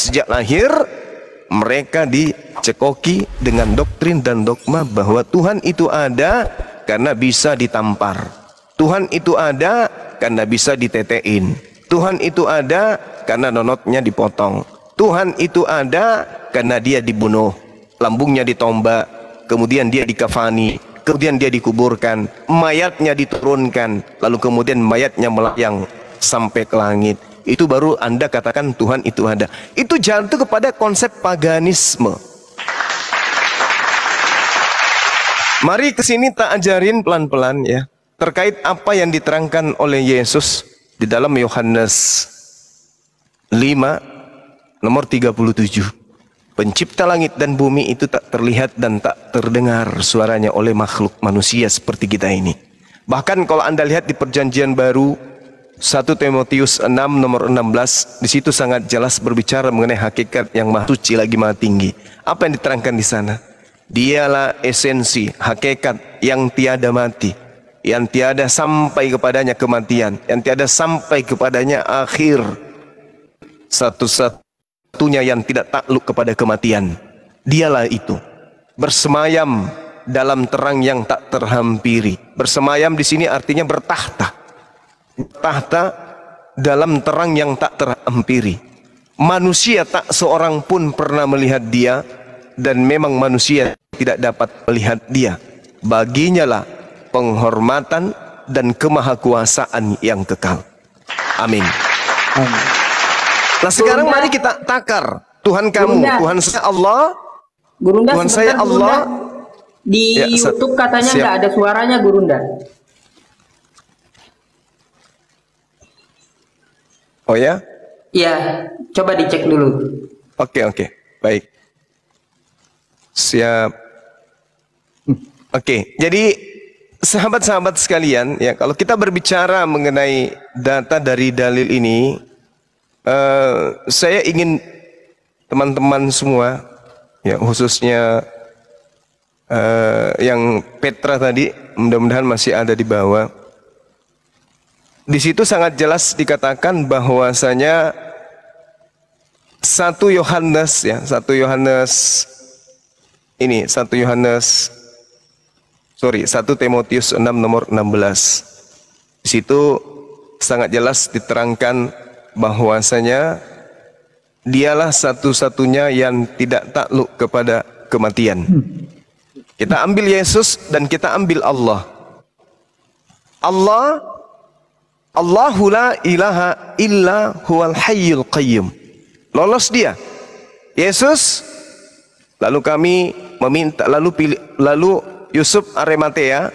sejak lahir mereka dicekoki dengan doktrin dan dogma bahwa Tuhan itu ada karena bisa ditampar. Tuhan itu ada karena bisa ditetein. Tuhan itu ada karena nonotnya dipotong. Tuhan itu ada karena dia dibunuh, lambungnya ditombak, kemudian dia dikafani, kemudian dia dikuburkan, mayatnya diturunkan, lalu kemudian mayatnya melayang sampai ke langit. Itu baru Anda katakan Tuhan itu ada. Itu jatuh kepada konsep paganisme. Mari kesini tak ajarin pelan-pelan ya, terkait apa yang diterangkan oleh Yesus di dalam Yohanes 5 nomor 37. Pencipta langit dan bumi itu tak terlihat dan tak terdengar suaranya oleh makhluk manusia seperti kita ini. Bahkan kalau Anda lihat di Perjanjian Baru 1 Timotius 6 nomor 16, di situ sangat jelas berbicara mengenai hakikat yang maha suci lagi maha tinggi. Apa yang diterangkan di sana? Dialah esensi, hakikat yang tiada mati, yang tiada sampai kepadanya kematian, yang tiada sampai kepadanya akhir, satu-satunya yang tidak takluk kepada kematian. Dialah itu, bersemayam dalam terang yang tak terhampiri. Bersemayam di sini artinya bertahta. Tahta dalam terang yang tak terhampiri. Manusia tak seorang pun pernah melihat dia, dan memang manusia tidak dapat melihat dia. Baginya lah penghormatan dan kemahakuasaan yang kekal. Amin. Nah sekarang mari kita takar Tuhan kamu, Tuhan saya Allah, Gurunda, Tuhan saya Allah. Di ya, YouTube katanya nggak ada suaranya, Gurunda. Oh ya? Iya, coba dicek dulu. Oke, baik. Siap. Oke, jadi sahabat-sahabat sekalian, ya kalau kita berbicara mengenai data dari dalil ini, saya ingin teman-teman semua, ya khususnya yang Petra tadi, mudah-mudahan masih ada di bawah. Di situ sangat jelas dikatakan bahwasanya 1 Timotius 6 nomor 16. Di situ sangat jelas diterangkan bahwasanya dialah satu-satunya yang tidak takluk kepada kematian. Kita ambil Yesus dan kita ambil Allah. Allahu la ilaha illa huwal hayyul qayyum. Lolos dia. Yesus, lalu kami meminta, lalu Yusuf Arimatea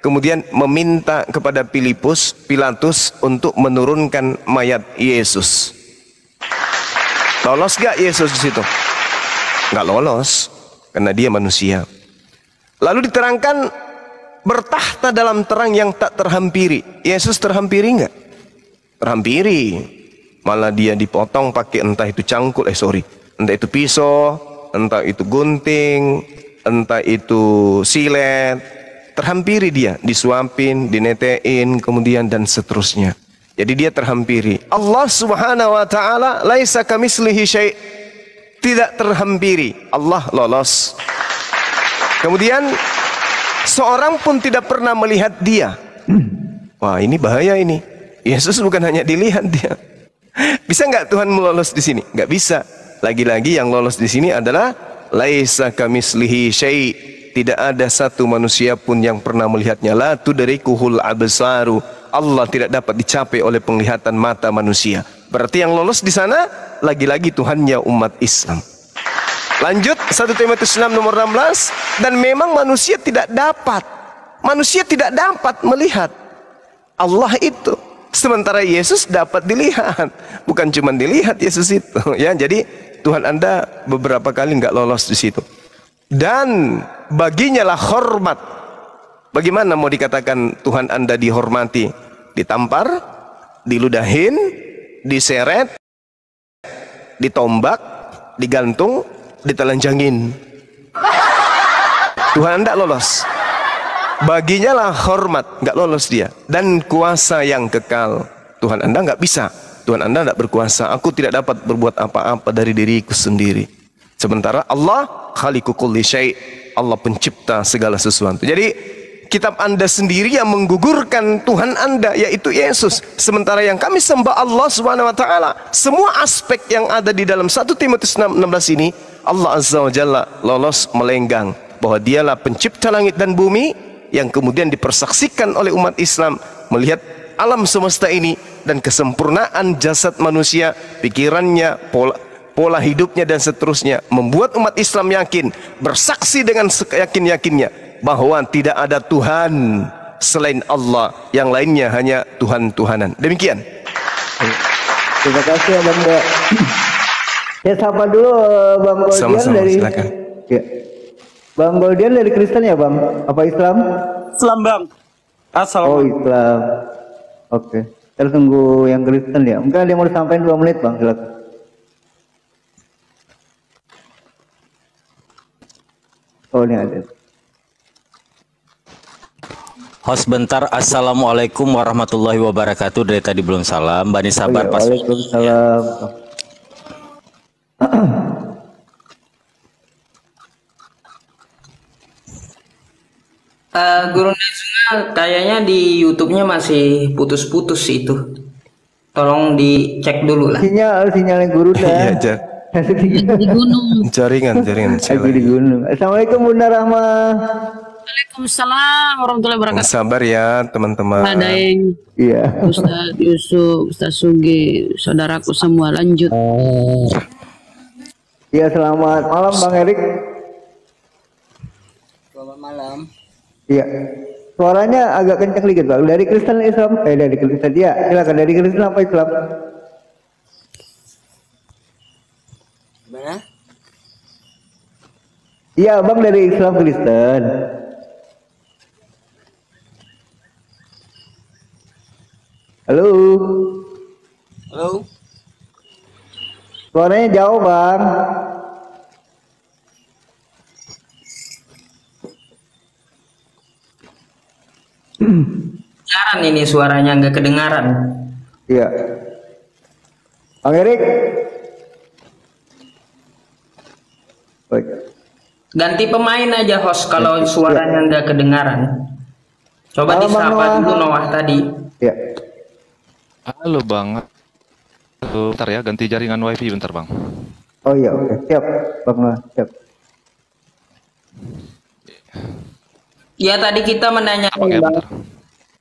kemudian meminta kepada Pilatus untuk menurunkan mayat Yesus. Lolos gak Yesus di situ? Nggak lolos, karena dia manusia. Lalu diterangkan bertahta dalam terang yang tak terhampiri. Yesus terhampiri enggak? Terhampiri. Malah dia dipotong pakai entah itu entah itu pisau, entah itu gunting, entah itu silet. Terhampiri dia, disuapin, dinetein, kemudian dan seterusnya. Jadi dia terhampiri. Allah Subhanahu wa taala laisa kamitslihi syai'. Tidak terhampiri. Allah lolos. Kemudian seorang pun tidak pernah melihat dia. Wah, ini bahaya ini. Yesus bukan hanya dilihat dia. Bisa nggak Tuhan melolos di sini? Nggak bisa. Lagi-lagi yang lolos di sini adalah laisa kamitslihi syai'. Tidak ada satu manusia pun yang pernah melihatnya. La tudrikuhul absaru. Allah tidak dapat dicapai oleh penglihatan mata manusia. Berarti yang lolos di sana lagi-lagi Tuhannya umat Islam. Lanjut 1 Timotius 6 nomor 16, dan memang manusia tidak dapat melihat Allah itu, sementara Yesus dapat dilihat. Bukan cuma dilihat Yesus itu, ya. Jadi Tuhan Anda beberapa kali nggak lolos di situ. Dan baginya lah hormat. Bagaimana mau dikatakan Tuhan Anda dihormati? Ditampar, diludahin, diseret, ditombak, digantung, ditelanjangin. Tuhan tidak lolos. Baginya lah hormat, nggak lolos dia. Dan kuasa yang kekal. Tuhan Anda nggak bisa Tuhan Anda tidak berkuasa. Aku tidak dapat berbuat apa-apa dari diriku sendiri. Sementara Allah khaliqu kulli syai', Allah pencipta segala sesuatu. Jadi kitab Anda sendiri yang menggugurkan Tuhan Anda, yaitu Yesus. Sementara yang kami sembah Allah Subhanahu wa taala. Semua aspek yang ada di dalam 1 Timotius 6:16 ini, Allah Azza wa Jalla lolos melenggang bahwa dialah pencipta langit dan bumi, yang kemudian dipersaksikan oleh umat Islam melihat alam semesta ini dan kesempurnaan jasad manusia, pikirannya, pola hidupnya dan seterusnya, membuat umat Islam yakin, bersaksi dengan seyakin-yakinnya bahwa tidak ada Tuhan selain Allah, yang lainnya hanya Tuhan-Tuhanan. Demikian. Terima kasih ya Bang. Ya, sapa dulu Bang Goldian. Sama-sama, dari silakan. Ya. Bang Goldian dari Kristen ya Bang? Apa Islam? Islam Bang. Oh Assalamualaikum. Islam. Oke. Kita tunggu yang Kristen ya. Mungkin ada yang mau disampaikan 2 menit Bang, silakan. Oh ini ada. Host bentar. Assalamualaikum warahmatullahi wabarakatuh. Dari tadi belum salam. Bani sabar Oh, iya. pas. Waalaikumsalam. Guru Najma kayaknya di YouTube-nya masih putus-putus itu. Tolong dicek dulu lah. Sinyalnya guru Iya, dah. Di gunung. jaringan. Lagi di gunung. Assalamualaikum Bunda Rahma. Waalaikumsalam warahmatullahi wabarakatuh. Sabar ya teman-teman. Ada yang Iya. Ustaz Yusuf, Ustaz Sugi, saudaraku semua lanjut. Iya, selamat malam Bang Erik. Selamat malam. Iya. Suaranya agak kencang dikit Bang. Dari Kristen Islam? Dari Kristen. Ya, silakan dari Kristen apa Islam? Gimana? Iya, Bang dari Islam Kristen. Halo. Halo. Suaranya jauh, Bang. Kedengaran ini suaranya nggak kedengaran. Iya. Bang Erik. Baik. Ganti pemain aja host kalau suaranya nggak kedengaran. Coba Halo, Bang disapa Noah. dulu Noah tadi. Ya. Halo Bang. Bentar ya, ganti jaringan wifi bentar Bang. Oh iya, oke. Siap, Bang Noah. Siap. Ya tadi kita menanyakan Oke, bentar.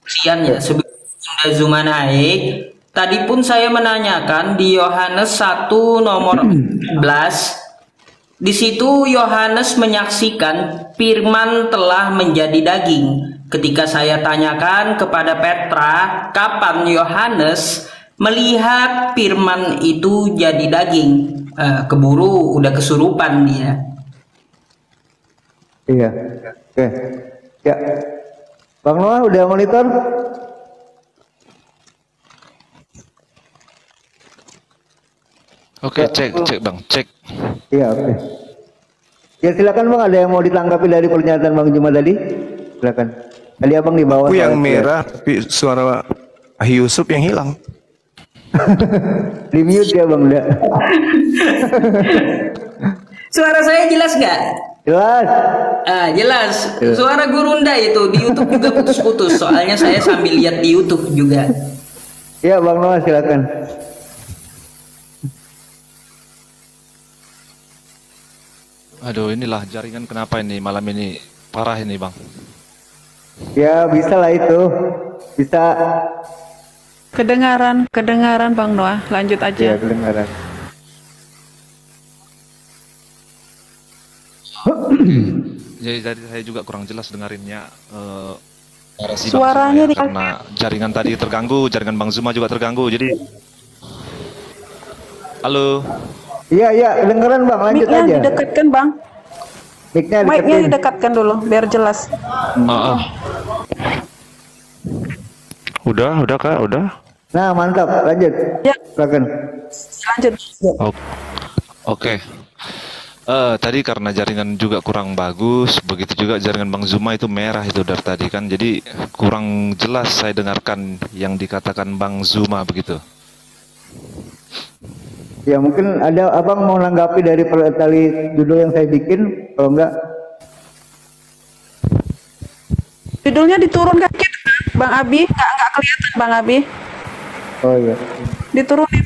Sian ya sebelum Bunda Zuma naik. Tadi pun saya menanyakan di Yohanes 1 nomor 14. Di situ Yohanes menyaksikan firman telah menjadi daging. Ketika saya tanyakan kepada Petra, kapan Yohanes melihat firman itu jadi daging? Keburu udah kesurupan dia. Iya. Oke. Ya. Bang Noah udah monitor? Oke, cek Bang, cek. Iya, oke. Ya silakan Bang, ada yang mau ditanggapi dari pernyataan Bang Juma tadi? Silakan. Tadi Abang di bawah. Aku yang soalnya. merah, tapi suara Ahi Yusuf yang hilang. Di mute ya Bang, udah. Suara saya jelas nggak? Jelas. Jelas. Suara Gurunda itu di YouTube juga putus-putus. Soalnya saya sambil lihat di YouTube juga. Iya Bang Noah silakan. Aduh, inilah jaringan kenapa ini malam ini parah ini Bang. Ya bisa lah itu. Bisa. Kedengaran Bang Noah. Lanjut Ya aja. kedengaran. Jadi dari saya juga kurang jelas dengarinnya. Si Bang Suaranya Zuma ya, karena jaringan tadi terganggu, jaringan Bang Zuma juga terganggu. Jadi, halo. Iya iya kedengaran Bang, lanjut Mic-nya aja. didekatkan Bang. Mic-nya Mic-nya deketin. didekatkan dulu biar jelas. Udah Kak, udah. Nah mantap, lanjut. Ya, Silakan. lanjut. Oke. Tadi karena jaringan juga kurang bagus, begitu juga jaringan Bang Zuma itu merah itu dari tadi kan, jadi kurang jelas saya dengarkan yang dikatakan Bang Zuma begitu. Ya mungkin ada abang mau nanggapi dari tali judul yang saya bikin, kalau enggak Judulnya diturunkan gitu, Bang Abi, nggak kelihatan Bang Abi. oh iya. Diturunin.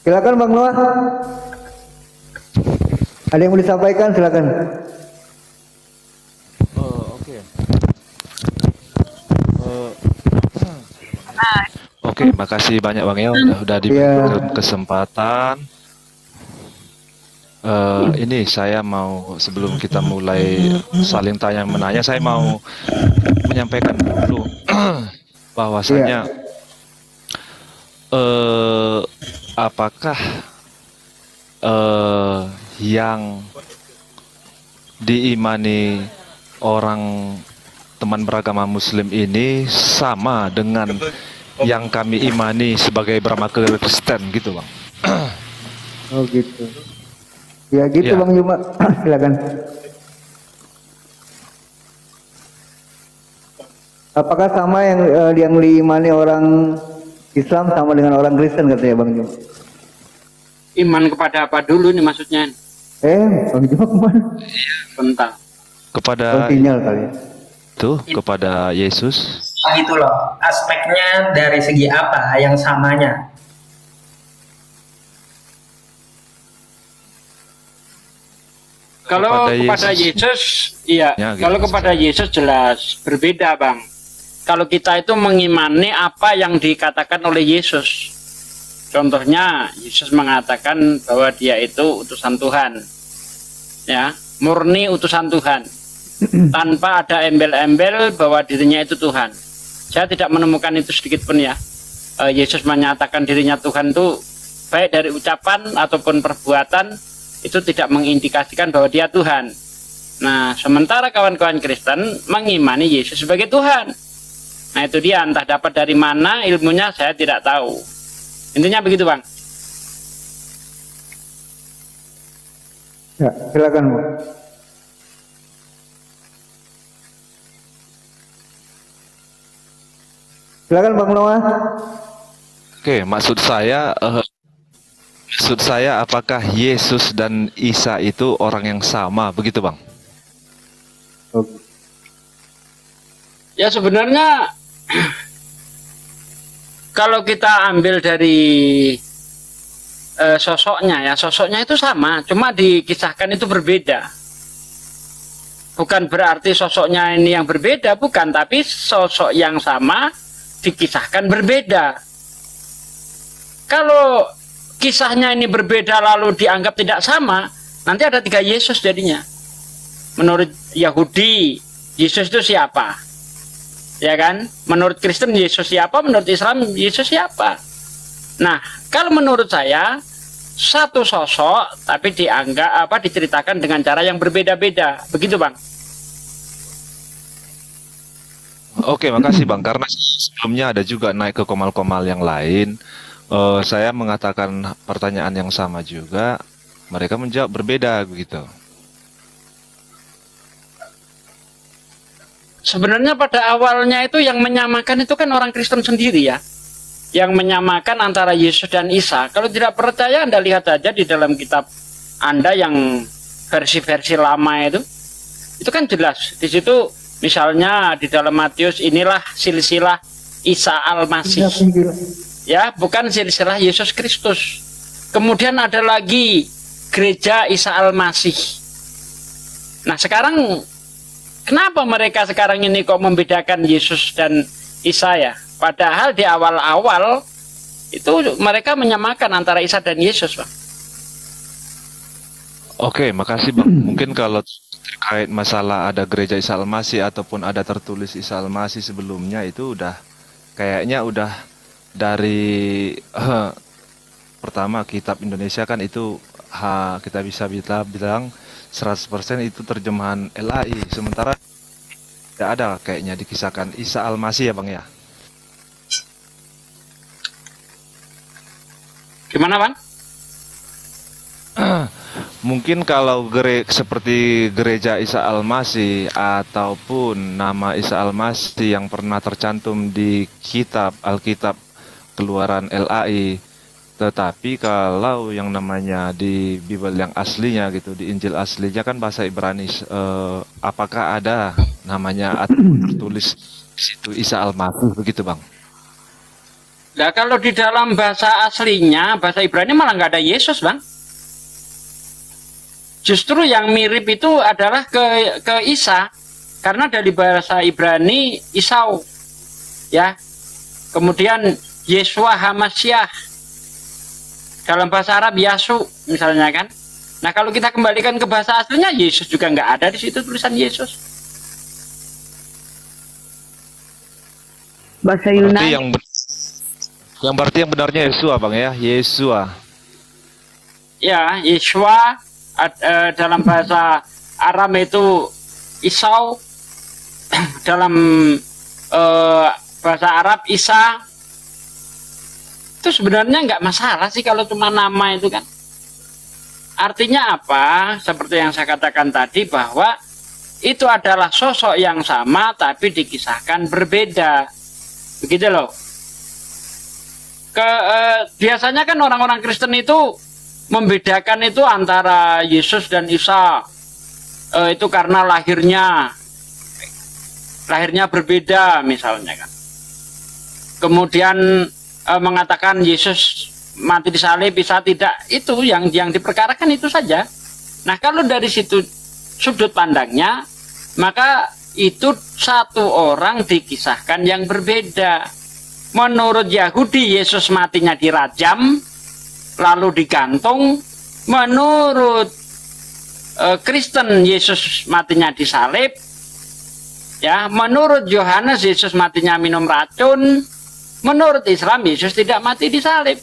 Silakan Bang Noah. Ada yang mau disampaikan, silakan. Oke. Oke, makasih banyak Bang ya udah diberikan kesempatan. Ini saya mau sebelum kita mulai saling tanya menanya, saya mau menyampaikan dulu bahwasanya apakah yang diimani orang teman beragama Muslim ini sama dengan yang kami imani sebagai beragama Kristen gitu Bang? Oh gitu. Ya gitu Ya. Bang Juma. Silakan. Apakah sama yang diimani orang Islam sama dengan orang Kristen katanya Bang Juma? Iman kepada apa dulu nih maksudnya? Bang Juma kemana? Bentar. Kepada Sinyal kali ya. tuh kepada Yesus. Nah, itu loh aspeknya dari segi apa yang samanya. Kalau Kepada kepada Yesus, iya. Ya, gitu. Kalau kepada Yesus jelas berbeda, Bang. Kalau kita itu mengimani apa yang dikatakan oleh Yesus. Contohnya, Yesus mengatakan bahwa dia itu utusan Tuhan. Ya, murni utusan Tuhan. Tanpa ada embel-embel bahwa dirinya itu Tuhan. Saya tidak menemukan itu sedikit pun ya. Yesus menyatakan dirinya Tuhan itu baik dari ucapan ataupun perbuatan itu tidak mengindikasikan bahwa dia Tuhan. Nah, sementara kawan-kawan Kristen mengimani Yesus sebagai Tuhan. Nah, itu dia, entah dapat dari mana ilmunya saya tidak tahu. Intinya begitu, Bang. Ya, silakan Bu. Silakan Bang Noah. Oke, maksud saya apakah Yesus dan Isa itu orang yang sama, begitu Bang? Ya sebenarnya kalau kita ambil dari sosoknya ya, sosoknya itu sama, cuma dikisahkan itu berbeda. Bukan berarti sosoknya ini yang berbeda, bukan, tapi sosok yang sama dikisahkan berbeda. Kalau kisahnya ini berbeda lalu dianggap tidak sama, nanti ada 3 Yesus jadinya. Menurut Yahudi, Yesus itu siapa? Ya kan? Menurut Kristen Yesus siapa? Menurut Islam Yesus siapa? Nah, kalau menurut saya satu sosok tapi dianggap diceritakan dengan cara yang berbeda-beda. Begitu, Bang. Oke, makasih Bang. Karena sebelumnya ada juga naik ke komal-komal yang lain. Saya mengatakan pertanyaan yang sama juga. Mereka menjawab berbeda begitu. Sebenarnya pada awalnya itu yang menyamakan itu kan orang Kristen sendiri ya. Yang menyamakan antara Yesus dan Isa. Kalau tidak percaya Anda lihat saja di dalam kitab Anda yang versi-versi lama itu. Itu kan jelas. Di situ misalnya di dalam Matius inilah silsilah Isa Al-Masih. Ya, bukan silsilah Yesus Kristus. Kemudian ada lagi gereja Isa Al-Masih. Nah, sekarang kenapa mereka sekarang ini kok membedakan Yesus dan Isa ya? Padahal di awal-awal itu mereka menyamakan antara Isa dan Yesus, Pak. Oke, makasih Bang. Mungkin kalau terkait masalah ada gereja Isa Al-Masih ataupun ada tertulis Isa Al-Masih sebelumnya itu kayaknya udah dari pertama kitab Indonesia kan itu kita bisa bilang 100% itu terjemahan LAI, sementara tidak ada kayaknya dikisahkan Isa Al-Masih ya Bang ya. Gimana, Bang? Mungkin kalau seperti gereja Isa Al-Masih ataupun nama Isa Al-Masih yang pernah tercantum di kitab Alkitab Keluaran LAI, tetapi kalau yang namanya di Bible yang aslinya gitu, di Injil aslinya kan bahasa Ibrani, apakah ada namanya atau tertulis di situ Isa Al-Masih begitu, Bang? Nah, kalau di dalam bahasa aslinya, bahasa Ibrani malah nggak ada Yesus, Bang. Justru yang mirip itu adalah ke Isa, karena dari bahasa Ibrani Isau, ya. Kemudian Yeshua Hamasyah, dalam bahasa Arab Yasu misalnya kan. Nah, kalau kita kembalikan ke bahasa aslinya, Yesus juga nggak ada di situ tulisan Yesus. Bahasa Berarti Yunani. berarti yang benarnya Yesua, Bang ya, Yesua. Ya, Yeshua dalam bahasa Aram itu Isau, dalam bahasa Arab Isa. Itu sebenarnya nggak masalah sih kalau cuma nama itu kan. Artinya apa? Seperti yang saya katakan tadi, bahwa itu adalah sosok yang sama tapi dikisahkan berbeda. Begitu loh. Biasanya kan orang-orang Kristen itu membedakan itu antara Yesus dan Isa. Itu karena lahirnya berbeda misalnya kan. Kemudian mengatakan Yesus mati di salib, Isa tidak. Itu yang diperkarakan itu saja. Nah, kalau dari situ sudut pandangnya, maka itu satu orang dikisahkan yang berbeda. Menurut Yahudi, Yesus matinya dirajam, lalu digantung. Menurut Kristen, Yesus matinya disalib. Ya, menurut Yohanes, Yesus matinya minum racun. Menurut Islam, Yesus tidak mati disalib.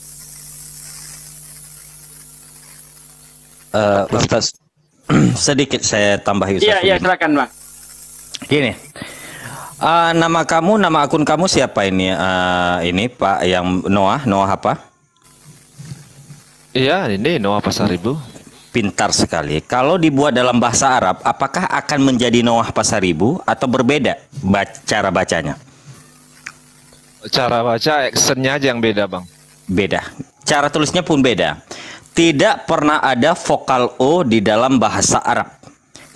Ustaz, sedikit saya tambahi, Ustaz. Iya, silakan, Bang. Gini, nama akun kamu siapa ini? Ini Pak yang Noah apa? Iya, ini Noah Pasaribu. Pintar sekali. Kalau dibuat dalam bahasa Arab, apakah akan menjadi Noah Pasaribu atau berbeda cara bacanya? Cara baca actionnya aja yang beda, Bang. Beda. Cara tulisnya pun beda. Tidak pernah ada vokal O di dalam bahasa Arab.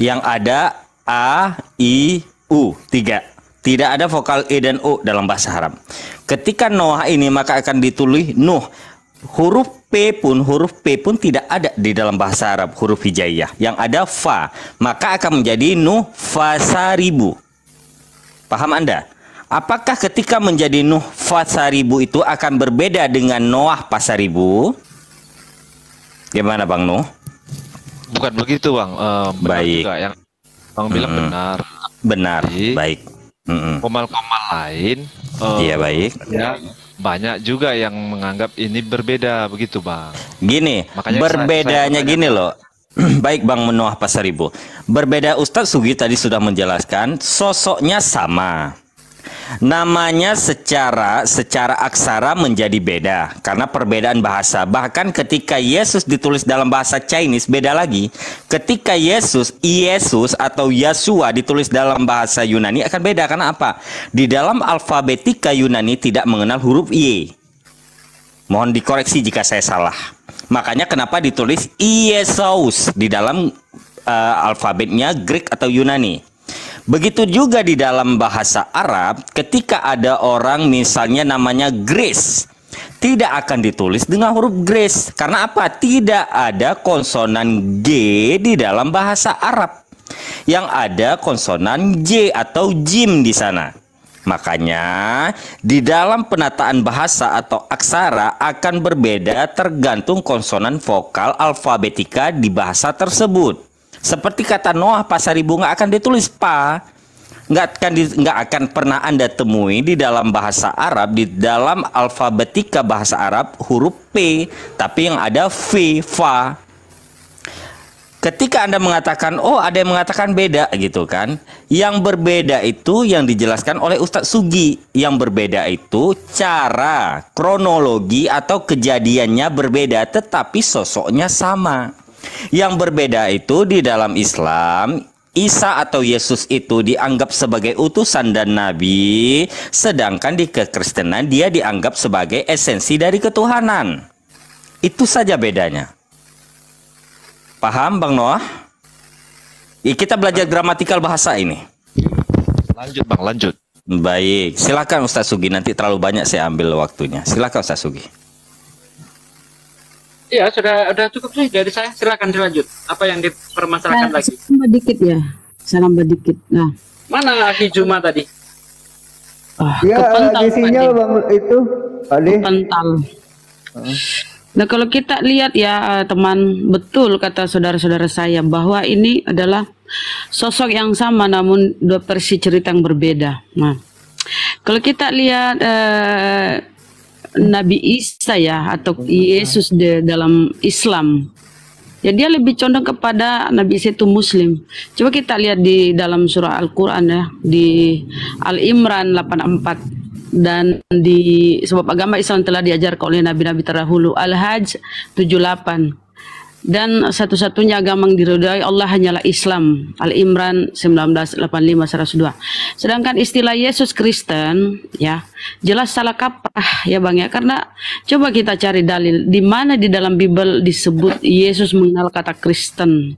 Yang ada A, I, U, 3. Tidak ada vokal E dan O dalam bahasa Arab. Ketika Noah ini maka akan ditulis Nuh. Huruf P pun tidak ada di dalam bahasa Arab, huruf hijaiyah. Yang ada Fa, maka akan menjadi Nuh Fasaribu. Paham Anda? Apakah ketika menjadi Nuh Fasaribu itu akan berbeda dengan Noah Pasaribu? Gimana Bang Nuh? Bukan begitu, Bang. Benar Baik. juga yang Bang bilang benar. Benar. Jadi, baik. Komal-komal lain. Iya, baik. Ya, banyak juga yang menganggap ini berbeda begitu, Bang. Gini, Makanya berbedanya saya gini loh. Baik Bang Noah Pasaribu. Berbeda, Ustadz Sugi tadi sudah menjelaskan, sosoknya sama. Namanya secara aksara menjadi beda karena perbedaan bahasa. Bahkan ketika Yesus ditulis dalam bahasa Chinese beda lagi. Ketika Yesus atau Yeshua ditulis dalam bahasa Yunani akan beda. Karena apa? Di dalam alfabetika Yunani tidak mengenal huruf Y. Mohon dikoreksi jika saya salah. Makanya kenapa ditulis Iesus di dalam alfabetnya Greek atau Yunani. Begitu juga di dalam bahasa Arab, ketika ada orang misalnya namanya Grace, tidak akan ditulis dengan huruf Grace. Karena apa? Tidak ada konsonan G di dalam bahasa Arab. Yang ada konsonan J atau Jim di sana. Makanya di dalam penataan bahasa atau aksara akan berbeda tergantung konsonan vokal alfabetika di bahasa tersebut. Seperti kata Noah Pasaribu nggak akan ditulis pa, nggak akan pernah Anda temui di dalam bahasa Arab, di dalam alfabetika bahasa Arab huruf P, tapi yang ada V, fa. Ketika Anda mengatakan, oh ada yang mengatakan beda gitu kan, yang berbeda itu yang dijelaskan oleh Ustadz Sugi. Yang berbeda itu cara, kronologi atau kejadiannya berbeda, tetapi sosoknya sama. Yang berbeda itu di dalam Islam, Isa atau Yesus itu dianggap sebagai utusan dan nabi, sedangkan di kekristenan dia dianggap sebagai esensi dari ketuhanan. Itu saja bedanya. Paham Bang Noah? Kita belajar gramatikal bahasa ini. Lanjut Bang, lanjut. Baik, silakan Ustaz Sugi, nanti terlalu banyak saya ambil waktunya. Silakan Ustaz Sugi. Iya, sudah cukup sih dari saya. Silakan dilanjut. Apa yang dipermasalahkan lagi? Salam dikit ya. Salam dikit. Nah, mana Aki Juma tadi? Ya, kepental isinya Pak Bang itu tadi. Kepental. Nah, kalau kita lihat ya teman, betul kata saudara-saudara saya bahwa ini adalah sosok yang sama namun dua versi cerita yang berbeda. Nah, kalau kita lihat Nabi Isa ya atau Yesus di dalam Islam, ya dia lebih condong kepada Nabi Isa itu Muslim. Coba kita lihat di dalam surah Al-Quran ya, di Al-Imran 84. Dan di sebab agama Islam telah diajarkan oleh nabi-nabi terdahulu, Al-Hajj 78. Dan satu-satunya agama yang diridhai Allah hanyalah Islam, Al-Imran 1985 102. Sedangkan istilah Yesus Kristen ya jelas salah kaprah ya Bang ya, karena coba kita cari dalil di mana di dalam Bible disebut Yesus mengenal kata Kristen.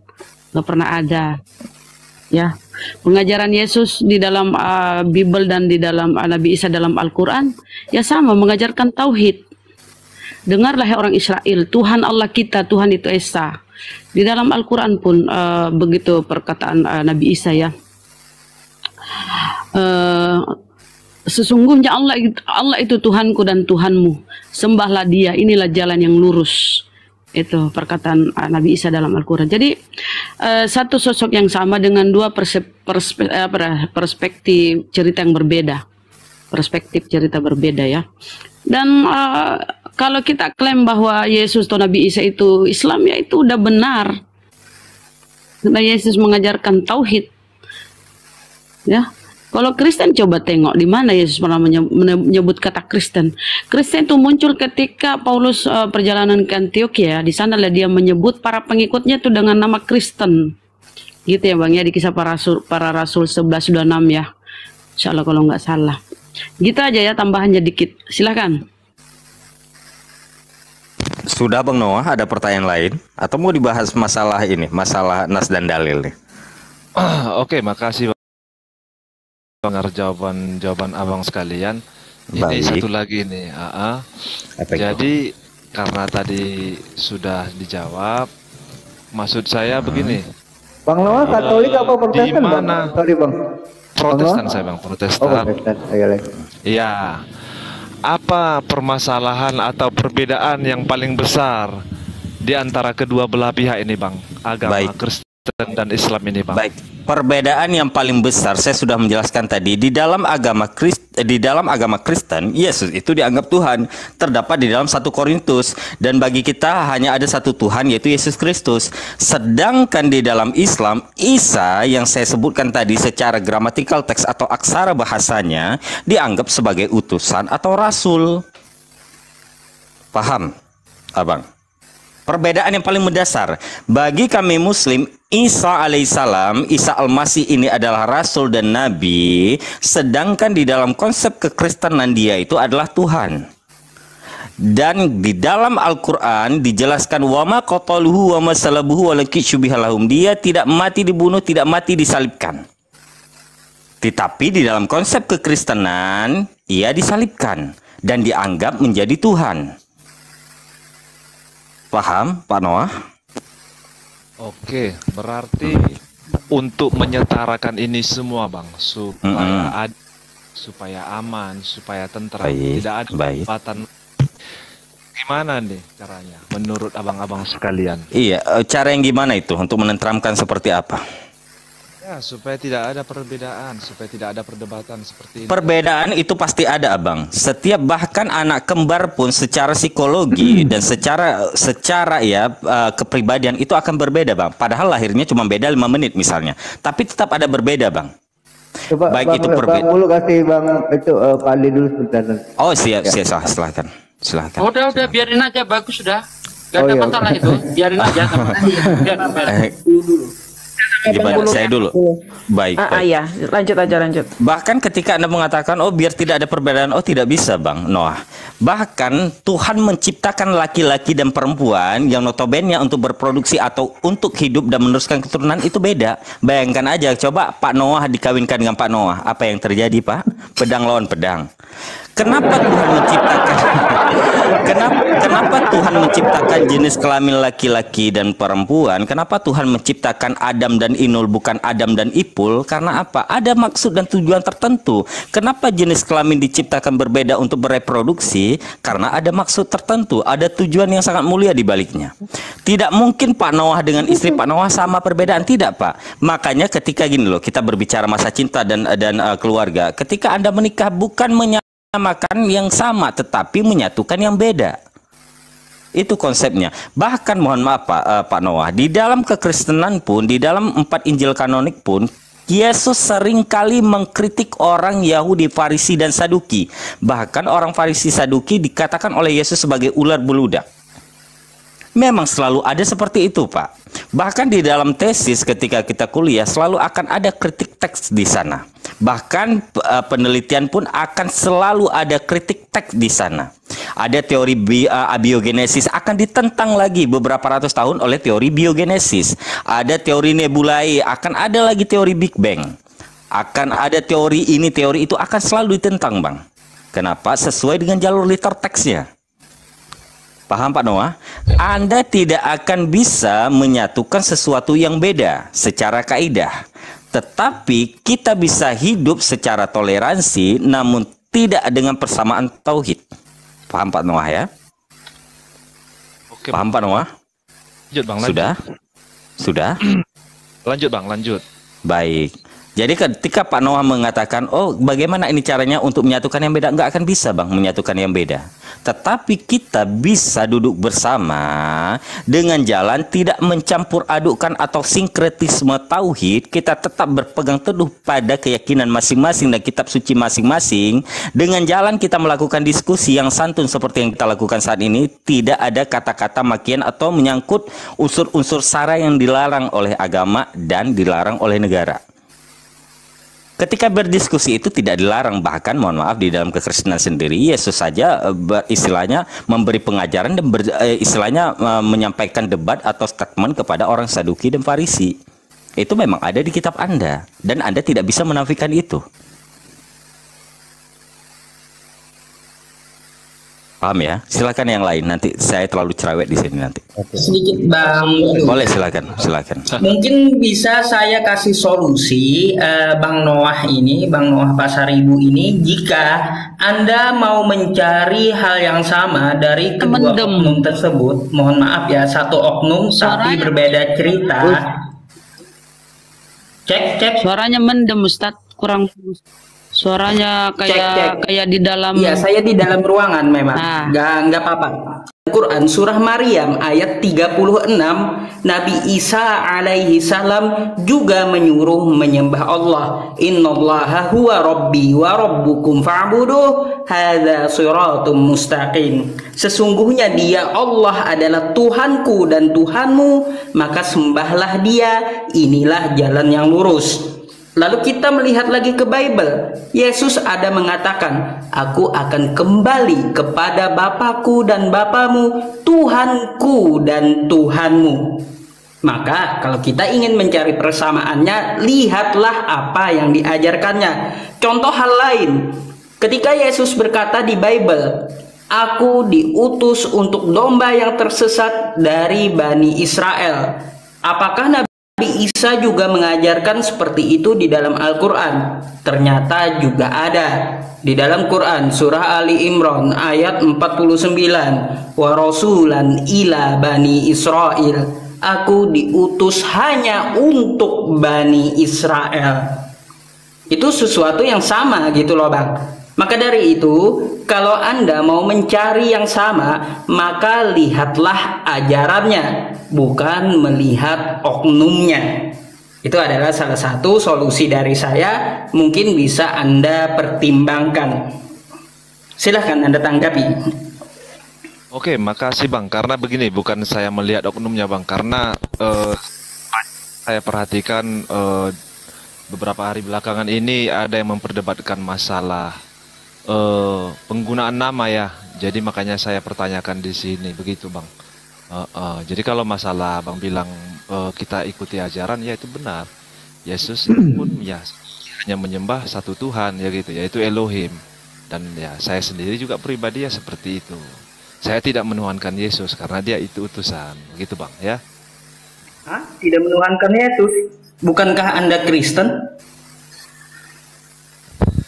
Nggak pernah ada ya. Pengajaran Yesus di dalam Bible dan di dalam Nabi Isa dalam Al-Quran ya sama, mengajarkan tauhid. Dengarlah orang Israel, Tuhan Allah kita, Tuhan itu Esa. Di dalam Al-Quran pun begitu perkataan Nabi Isa ya. Sesungguhnya Allah itu Tuhanku dan Tuhanmu, sembahlah Dia, inilah jalan yang lurus. Itu perkataan Nabi Isa dalam Al-Quran. Jadi satu sosok yang sama dengan dua perspektif cerita yang berbeda. Perspektif cerita berbeda ya. Dan kalau kita klaim bahwa Yesus atau Nabi Isa itu Islam, ya itu udah benar. Karena Yesus mengajarkan tauhid. Ya. Kalau Kristen coba tengok di mana Yesus pernah menyebut kata Kristen. Kristen itu muncul ketika Paulus perjalanan ke Antioquia. Di sana lah dia menyebut para pengikutnya itu dengan nama Kristen. Gitu ya Bang ya, di Kisah para Rasul 11:26 ya. Insya Allah kalau nggak salah. Gitu aja ya, tambahannya dikit. Silakan. Sudah Bang Noah, ada pertanyaan lain atau mau dibahas masalah ini, masalah nas dan dalil nih? Oke, makasih Bang, jawaban abang sekalian. Ini satu lagi nih, jadi karena tadi sudah dijawab, maksud saya begini. Bang Noah Katolik apa Protestan Bang? Sorry Bang. Protestan saya Bang, Protestan. Oh, Protestan. Iya. Apa permasalahan atau perbedaan yang paling besar di antara kedua belah pihak ini Bang? Agama Kristen dan Islam ini Bang. Baik. Perbedaan yang paling besar saya sudah menjelaskan tadi, di dalam agama Kristen Yesus itu dianggap Tuhan, terdapat di dalam 1 Korintus, dan bagi kita hanya ada satu Tuhan yaitu Yesus Kristus. Sedangkan di dalam Islam, Isa yang saya sebutkan tadi secara gramatikal teks atau aksara bahasanya dianggap sebagai utusan atau rasul. Paham, Abang? Perbedaan yang paling mendasar bagi kami Muslim, Isa alaihissalam, Isa al-Masih ini adalah rasul dan nabi, sedangkan di dalam konsep kekristenan dia itu adalah Tuhan. Dan di dalam Al-Quran dijelaskan wama qataluhu wama salabuhu walakin syubihalahum, dia tidak mati dibunuh, tidak mati disalibkan. Tetapi di dalam konsep kekristenan ia disalibkan dan dianggap menjadi Tuhan. Paham, Pak Noah? Oke, berarti untuk menyetarakan ini semua, Bang, supaya aman, supaya tentram, tidak ada perdebatan. Gimana nih caranya, menurut abang-abang sekalian? Iya, cara yang gimana itu untuk menenteramkan seperti apa? Ya, supaya tidak ada perbedaan, supaya tidak ada perdebatan seperti ini. Perbedaan itu pasti ada, Abang. Setiap bahkan anak kembar pun secara psikologi dan secara ya kepribadian itu akan berbeda, Bang. Padahal lahirnya cuma beda 5 menit misalnya, tapi tetap ada berbeda, Bang. Coba baik bang, itu perbedaan. Bang, dulu kasih Bang itu Pak Ali dulu sebentar. Oh, siap, silahkan. Udah biarin aja, bagus sudah. Gak Oh ada iya. masalah itu, biarin aja sama. Gimana? Saya dulu. Baik, baik. Iya, lanjut aja lanjut. Bahkan ketika Anda mengatakan, oh biar tidak ada perbedaan, oh tidak bisa Bang Noah. Bahkan Tuhan menciptakan laki-laki dan perempuan yang notabene untuk berproduksi atau untuk hidup dan meneruskan keturunan itu beda. Bayangkan aja, coba Pak Noah dikawinkan dengan Pak Noah. Apa yang terjadi Pak? Pedang lawan pedang. Kenapa Tuhan menciptakan kenapa Tuhan menciptakan jenis kelamin laki-laki dan perempuan? Kenapa Tuhan menciptakan Adam dan Inul bukan Adam dan Ipul? Karena apa? Ada maksud dan tujuan tertentu. Kenapa jenis kelamin diciptakan berbeda untuk bereproduksi? Karena ada maksud tertentu, ada tujuan yang sangat mulia di baliknya. Tidak mungkin Pak Noah dengan istri Pak Noah sama perbedaan, tidak Pak. Makanya ketika gini loh, kita berbicara masa cinta dan keluarga. Ketika Anda menikah bukan menyamakan yang sama, tetapi menyatukan yang beda. Itu konsepnya. Bahkan mohon maaf Pak Noah, di dalam kekristenan pun, di dalam 4 Injil kanonik pun, Yesus seringkali mengkritik orang Yahudi, Farisi dan Saduki. Bahkan orang Farisi Saduki dikatakan oleh Yesus sebagai ular beludak. Memang selalu ada seperti itu Pak. Bahkan di dalam tesis ketika kita kuliah selalu akan ada kritik teks di sana. Bahkan penelitian pun akan selalu ada kritik teks di sana. Ada teori abiogenesis akan ditentang lagi beberapa ratus tahun oleh teori biogenesis. Ada teori nebulae, akan ada lagi teori Big Bang. Akan ada teori ini, teori itu akan selalu ditentang Bang. Kenapa? Sesuai dengan jalur liter teksnya. Paham Pak Noah? Anda tidak akan bisa menyatukan sesuatu yang beda secara kaidah. Tetapi kita bisa hidup secara toleransi namun tidak dengan persamaan tauhid. Paham Pak Noah ya? Oke, paham Pak Noah? Lanjut Bang, lanjut. Sudah? Lanjut Bang, lanjut. Baik. Jadi ketika Pak Noah mengatakan, oh bagaimana ini caranya untuk menyatukan yang beda? Nggak akan bisa Bang menyatukan yang beda. Tetapi kita bisa duduk bersama dengan jalan tidak mencampur adukkan atau sinkretisme tauhid. Kita tetap berpegang teguh pada keyakinan masing-masing dan kitab suci masing-masing. Dengan jalan kita melakukan diskusi yang santun seperti yang kita lakukan saat ini. Tidak ada kata-kata makian atau menyangkut unsur-unsur sara yang dilarang oleh agama dan dilarang oleh negara. Ketika berdiskusi itu tidak dilarang, bahkan mohon maaf di dalam kekristenan sendiri Yesus saja istilahnya memberi pengajaran dan istilahnya menyampaikan debat atau statement kepada orang Saduki dan Farisi. Itu memang ada di kitab Anda dan Anda tidak bisa menafikan itu. Paham ya? Silakan yang lain, nanti saya terlalu cerewet di sini nanti. Sedikit Bang. Boleh, silakan. Mungkin bisa saya kasih solusi Bang Noah ini, Bang Noah Pasaribu ini, jika Anda mau mencari hal yang sama dari kedua oknum tersebut, mohon maaf ya, satu oknum tapi berbeda cerita. Cek. Suaranya mendem Ustadz, kurang. Suaranya kayak di dalam. Iya, saya di dalam ruangan memang. Nggak apa-apa. Quran surah Maryam ayat 36, Nabi Isa alaihi salam juga menyuruh menyembah Allah. Innallaha huwa rabbi wa rabbukum fa'buduh hadza shiratum mustaqim. Sesungguhnya Dia Allah adalah Tuhanku dan Tuhanmu, maka sembahlah Dia, inilah jalan yang lurus. Lalu kita melihat lagi ke Bible. Yesus ada mengatakan, aku akan kembali kepada Bapakku dan Bapamu, Tuhanku dan Tuhanmu. Maka kalau kita ingin mencari persamaannya, lihatlah apa yang diajarkannya. Contoh hal lain, ketika Yesus berkata di Bible, aku diutus untuk domba yang tersesat dari Bani Israel. Apakah Nabi Isa juga mengajarkan seperti itu di dalam Al-Quran? Ternyata juga ada di dalam Quran surah Ali Imran ayat 49, wa rasulan ila bani Israel, aku diutus hanya untuk Bani Israel. Itu sesuatu yang sama gitu loh Bang. Maka dari itu, kalau Anda mau mencari yang sama, maka lihatlah ajarannya, bukan melihat oknumnya. Itu adalah salah satu solusi dari saya, mungkin bisa Anda pertimbangkan. Silahkan Anda tanggapi. Oke, makasih Bang. Karena begini, bukan saya melihat oknumnya Bang, karena saya perhatikan beberapa hari belakangan ini ada yang memperdebatkan masalah penggunaan nama ya. Jadi makanya saya pertanyakan di sini, begitu Bang. Jadi kalau masalah Bang bilang kita ikuti ajaran, ya itu benar. Yesus itu pun ya hanya menyembah satu Tuhan ya gitu, yaitu Elohim. Dan ya saya sendiri juga pribadi ya seperti itu. Saya tidak menuhankan Yesus karena dia itu utusan, begitu Bang ya. Hah? Tidak menuhankan Yesus? Bukankah Anda Kristen?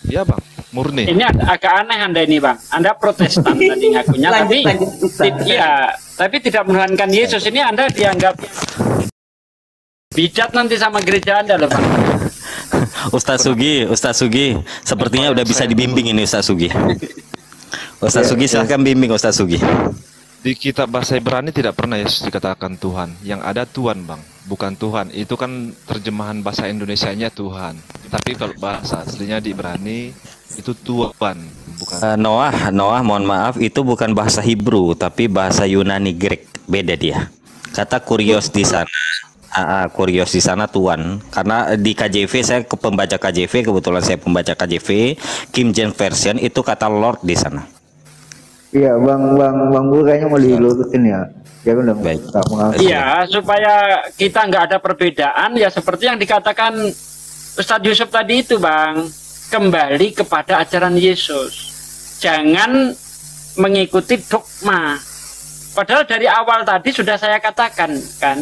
Iya Bang, murni. Ini agak aneh Anda ini Bang. Anda Protestan tadi ngakunya, tapi tidak menuhankan Yesus. Ini Anda dianggap bidat nanti sama gereja Anda loh Bang. Ustaz Sugi, sepertinya udah bisa dibimbing ini Ustaz Sugi. Ustaz Sugi silahkan bimbing Ustaz Sugi. Di kitab bahasa Ibrani tidak pernah Yesus dikatakan Tuhan. Yang ada Tuhan Bang, bukan Tuhan. Itu kan terjemahan bahasa Indonesianya Tuhan. Tapi kalau bahasa aslinya di Ibrani itu Tuhan, bukan. Noah, mohon maaf, itu bukan bahasa Hebrew, tapi bahasa Yunani Grek. Beda dia. Kata kurios di sana. Kurios di sana Tuhan. Karena di KJV, saya pembaca KJV, kebetulan saya pembaca KJV King James Version, itu kata Lord di sana. Iya, Bang Bul kayaknya mau dilurusin ya. Ya kan dong. Baik. Iya, supaya kita nggak ada perbedaan ya seperti yang dikatakan Ustadz Yusuf tadi itu Bang, kembali kepada ajaran Yesus. Jangan mengikuti dogma. Padahal dari awal tadi sudah saya katakan kan,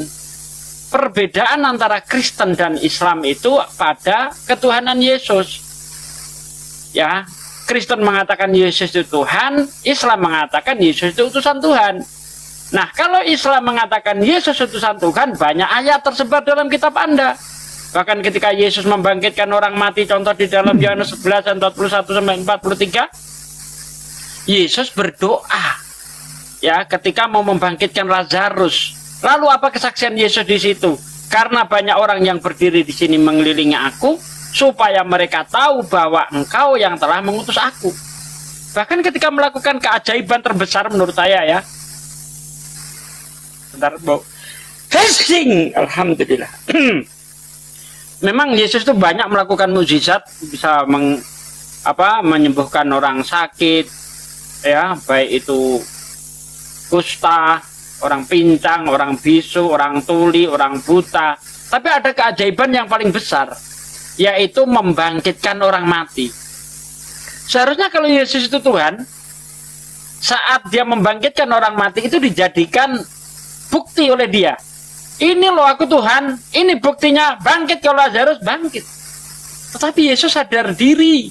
perbedaan antara Kristen dan Islam itu pada ketuhanan Yesus. Ya. Kristen mengatakan Yesus itu Tuhan, Islam mengatakan Yesus itu utusan Tuhan. Nah, kalau Islam mengatakan Yesus utusan Tuhan, banyak ayat tersebar dalam kitab Anda. Bahkan ketika Yesus membangkitkan orang mati, contoh di dalam Yohanes 11 ayat 41 sampai 43, Yesus berdoa ya ketika mau membangkitkan Lazarus. Lalu apa kesaksian Yesus di situ? Karena banyak orang yang berdiri di sini mengelilingi aku, supaya mereka tahu bahwa engkau yang telah mengutus aku. Bahkan ketika melakukan keajaiban terbesar menurut saya ya. Bentar, Bo. Casing, alhamdulillah. Memang Yesus itu banyak melakukan mukjizat, bisa menyembuhkan orang sakit, ya, baik itu kusta, orang pincang, orang bisu, orang tuli, orang buta. Tapi ada keajaiban yang paling besar, yaitu membangkitkan orang mati. Seharusnya kalau Yesus itu Tuhan, saat dia membangkitkan orang mati itu dijadikan bukti oleh dia. Ini loh aku Tuhan, ini buktinya, bangkit kalau Lazarus bangkit. Tetapi Yesus sadar diri.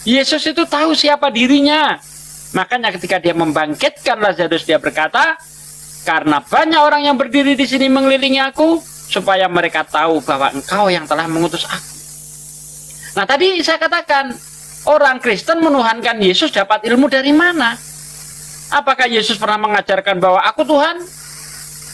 Yesus itu tahu siapa dirinya. Makanya ketika dia membangkitkan Lazarus, dia berkata, karena banyak orang yang berdiri di sini mengelilingi aku, supaya mereka tahu bahwa engkau yang telah mengutus aku. Nah tadi saya katakan, orang Kristen menuhankan Yesus dapat ilmu dari mana? Apakah Yesus pernah mengajarkan bahwa aku Tuhan?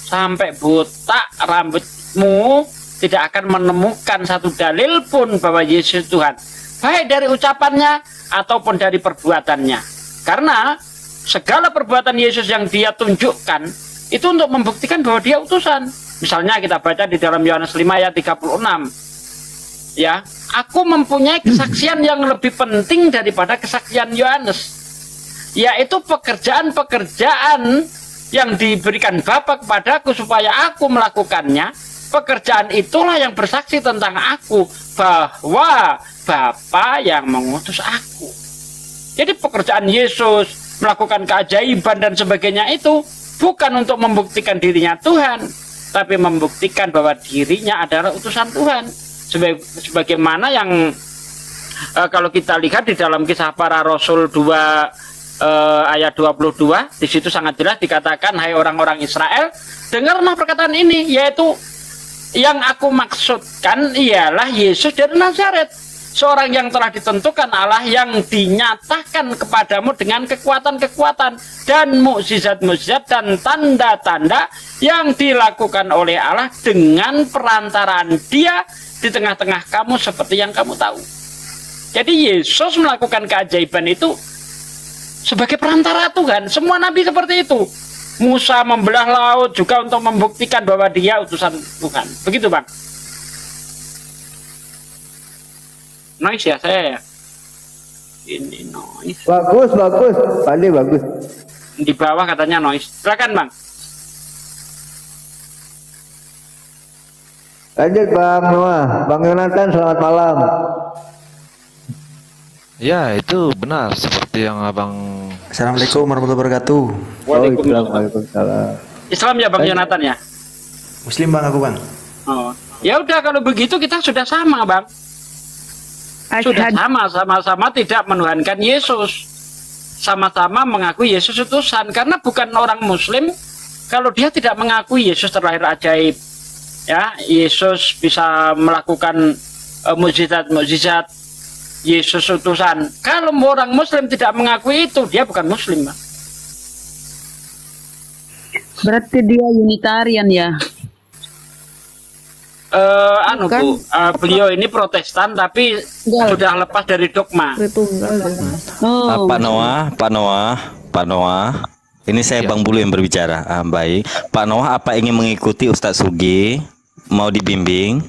Sampai buta rambutmu tidak akan menemukan satu dalil pun bahwa Yesus Tuhan. Baik dari ucapannya ataupun dari perbuatannya. Karena segala perbuatan Yesus yang dia tunjukkan, itu untuk membuktikan bahwa dia utusan. Misalnya kita baca di dalam Yohanes 5 ayat 36. Ya, aku mempunyai kesaksian yang lebih penting daripada kesaksian Yohanes, yaitu pekerjaan-pekerjaan yang diberikan Bapa kepadaku supaya aku melakukannya. Pekerjaan itulah yang bersaksi tentang aku, bahwa Bapa yang mengutus aku. Jadi pekerjaan Yesus, melakukan keajaiban dan sebagainya itu bukan untuk membuktikan dirinya Tuhan, tapi membuktikan bahwa dirinya adalah utusan Tuhan. Sebagaimana yang kalau kita lihat di dalam Kisah Para Rasul 2 ayat 22, di situ sangat jelas dikatakan, hai orang-orang Israel, dengarlah perkataan ini, yaitu yang aku maksudkan ialah Yesus dari Nazaret, seorang yang telah ditentukan Allah, yang dinyatakan kepadamu dengan kekuatan-kekuatan dan mukjizat-mukjizat dan tanda-tanda yang dilakukan oleh Allah dengan perantaraan Dia di tengah-tengah kamu seperti yang kamu tahu. Jadi Yesus melakukan keajaiban itu sebagai perantara Tuhan. Semua nabi seperti itu. Musa membelah laut juga untuk membuktikan bahwa dia utusan Tuhan. Begitu, Bang. Noise ya saya ya. Ini noise. Bagus. Pandai bagus. Di bawah katanya noise. Silakan, Bang. Lanjut Bang Noah. Bang Yonatan, selamat malam. Ya, itu benar seperti yang Abang. Assalamualaikum warahmatullahi wabarakatuh. Waalaikumsalam. Islam ya, Bang Yonatan ya? Muslim Bang aku Bang. Oh. Ya udah, kalau begitu kita sudah sama, Bang. Sudah sama-sama tidak menuhankan Yesus. Sama-sama mengakui Yesus utusan. Karena bukan orang Muslim kalau dia tidak mengakui Yesus terlahir ajaib. Ya, Yesus bisa melakukan mukjizat-mukjizat, Yesus utusan. Kalau orang Muslim tidak mengakui itu, dia bukan Muslim, Bang. Berarti dia Unitarian ya? Bu, beliau ini Protestan tapi sudah lepas dari dogma. Oh. Pak Noah, ini saya Bang Bulu yang berbicara. Baik, Pak Noah, apa ingin mengikuti Ustadz Sugi? Mau dibimbing?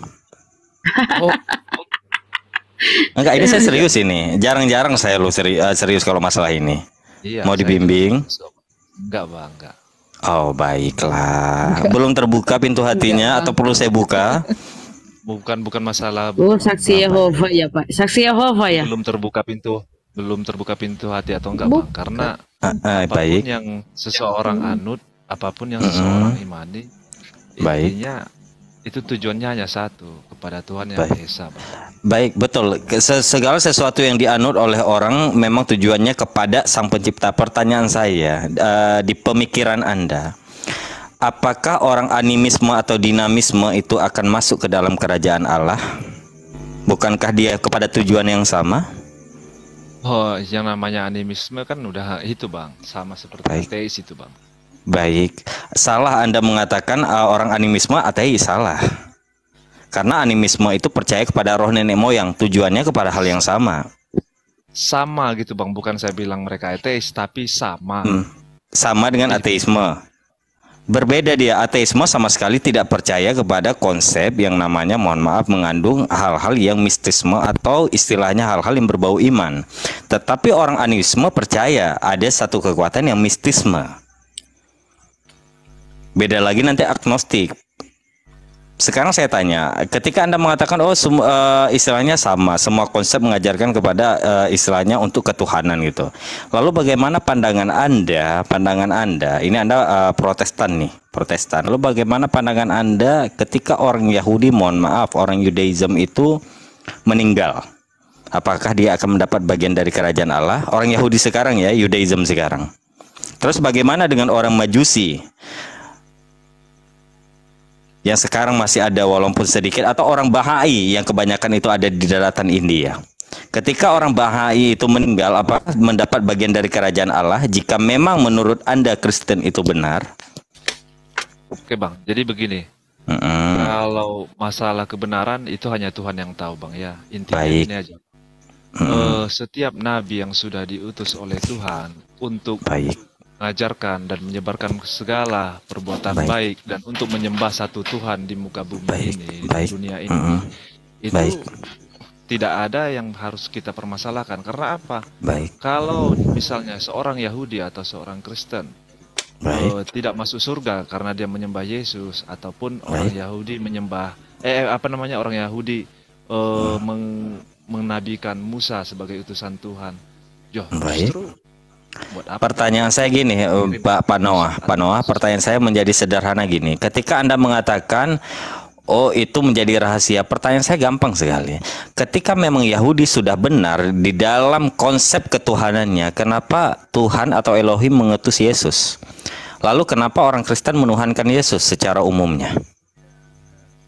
Enggak, ini saya serius ini. Jarang-jarang saya serius kalau masalah ini. Iya, mau dibimbing? Enggak, Bang, enggak. Oh, baiklah. Belum terbuka pintu hatinya atau perlu saya buka? Bukan masalah. Oh, saksi Yehova ya, Pak. Saksi Yehova ya. Belum terbuka pintu hati atau enggak, Bang? Karena apapun baik. yang seseorang anut, apapun yang seseorang imani, intinya itu tujuannya hanya satu, kepada Tuhan yang Maha Esa, Bang. Baik, betul. Segala sesuatu yang dianut oleh orang memang tujuannya kepada Sang Pencipta. Pertanyaan saya, di pemikiran Anda, apakah orang animisme atau dinamisme itu akan masuk ke dalam kerajaan Allah? Bukankah dia kepada tujuan yang sama? Oh, yang namanya animisme kan udah itu, Bang, sama seperti ateis itu, Bang. Baik, salah Anda mengatakan orang animisme ateis, salah. Karena animisme itu percaya kepada roh nenek moyang, tujuannya kepada hal yang sama. Sama gitu, Bang, bukan saya bilang mereka ateis, tapi sama. Sama dengan ateisme. Berbeda dia, ateisme sama sekali tidak percaya kepada konsep yang namanya, mohon maaf, mengandung hal-hal yang mistisme atau istilahnya hal-hal yang berbau iman. Tetapi orang animisme percaya ada satu kekuatan yang mistisme. Beda lagi nanti agnostik. Sekarang saya tanya, ketika Anda mengatakan istilahnya sama, semua konsep mengajarkan kepada istilahnya untuk ketuhanan gitu. Lalu bagaimana pandangan Anda, ini Anda Protestan nih, Protestan. Lalu bagaimana pandangan Anda ketika orang Yahudi, mohon maaf, orang Yudaism itu meninggal? Apakah dia akan mendapat bagian dari kerajaan Allah? Orang Yahudi sekarang ya, Yudaism sekarang. Terus bagaimana dengan orang Majusi? Yang sekarang masih ada walaupun sedikit, atau orang Bahai yang kebanyakan itu ada di daratan India. Ketika orang Bahai itu meninggal, apakah mendapat bagian dari kerajaan Allah jika memang menurut Anda Kristen itu benar? Oke, Bang, jadi begini. Kalau masalah kebenaran itu hanya Tuhan yang tahu, Bang, ya. Intinya ini aja. Setiap nabi yang sudah diutus oleh Tuhan untuk mengajarkan dan menyebarkan segala perbuatan baik dan untuk menyembah satu Tuhan di muka bumi ini, di dunia ini, itu tidak ada yang harus kita permasalahkan. Karena apa? Kalau misalnya seorang Yahudi atau seorang Kristen tidak masuk surga karena dia menyembah Yesus, ataupun orang Yahudi menyembah orang Yahudi menabikan Musa sebagai utusan Tuhan, justru pertanyaan saya gini, Pak Noah, pertanyaan saya menjadi sederhana gini. Ketika Anda mengatakan, oh itu menjadi rahasia, pertanyaan saya gampang sekali. Ketika memang Yahudi sudah benar di dalam konsep ketuhanannya, kenapa Tuhan atau Elohim mengutus Yesus? Lalu kenapa orang Kristen menuhankan Yesus secara umumnya?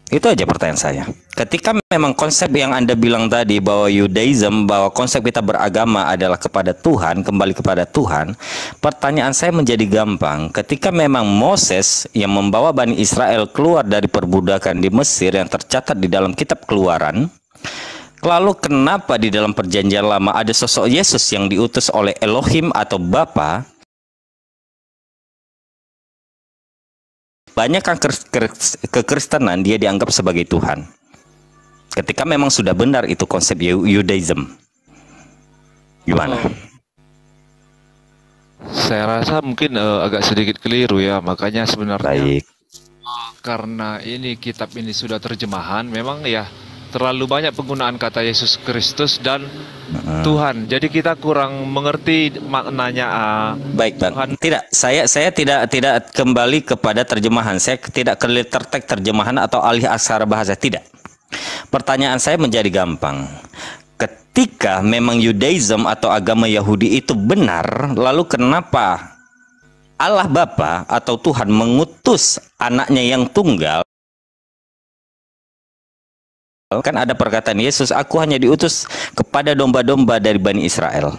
Itu aja pertanyaan saya. Ketika memang konsep yang Anda bilang tadi bahwa Yudaism, bahwa konsep kita beragama adalah kepada Tuhan, kembali kepada Tuhan, pertanyaan saya menjadi gampang. Ketika memang Moses yang membawa Bani Israel keluar dari perbudakan di Mesir yang tercatat di dalam kitab Keluaran, Lalu kenapa di dalam perjanjian lama ada sosok Yesus yang diutus oleh Elohim atau Bapa? Banyak kekristenan dia dianggap sebagai Tuhan. Ketika memang sudah benar itu konsep Yudaism. Gimana? Saya rasa mungkin agak sedikit keliru ya, makanya sebenarnya karena ini kitab ini sudah terjemahan, memang ya terlalu banyak penggunaan kata Yesus Kristus dan Tuhan. Jadi kita kurang mengerti maknanya. Baik, Bang. Tidak, saya tidak kembali kepada terjemahan. Saya tidak ke lettertek terjemahan atau alih aksara bahasa, tidak. Pertanyaan saya menjadi gampang. Ketika memang Yudaism atau agama Yahudi itu benar, lalu kenapa Allah Bapa atau Tuhan mengutus anaknya yang tunggal? Kan ada perkataan Yesus, aku hanya diutus kepada domba-domba dari Bani Israel.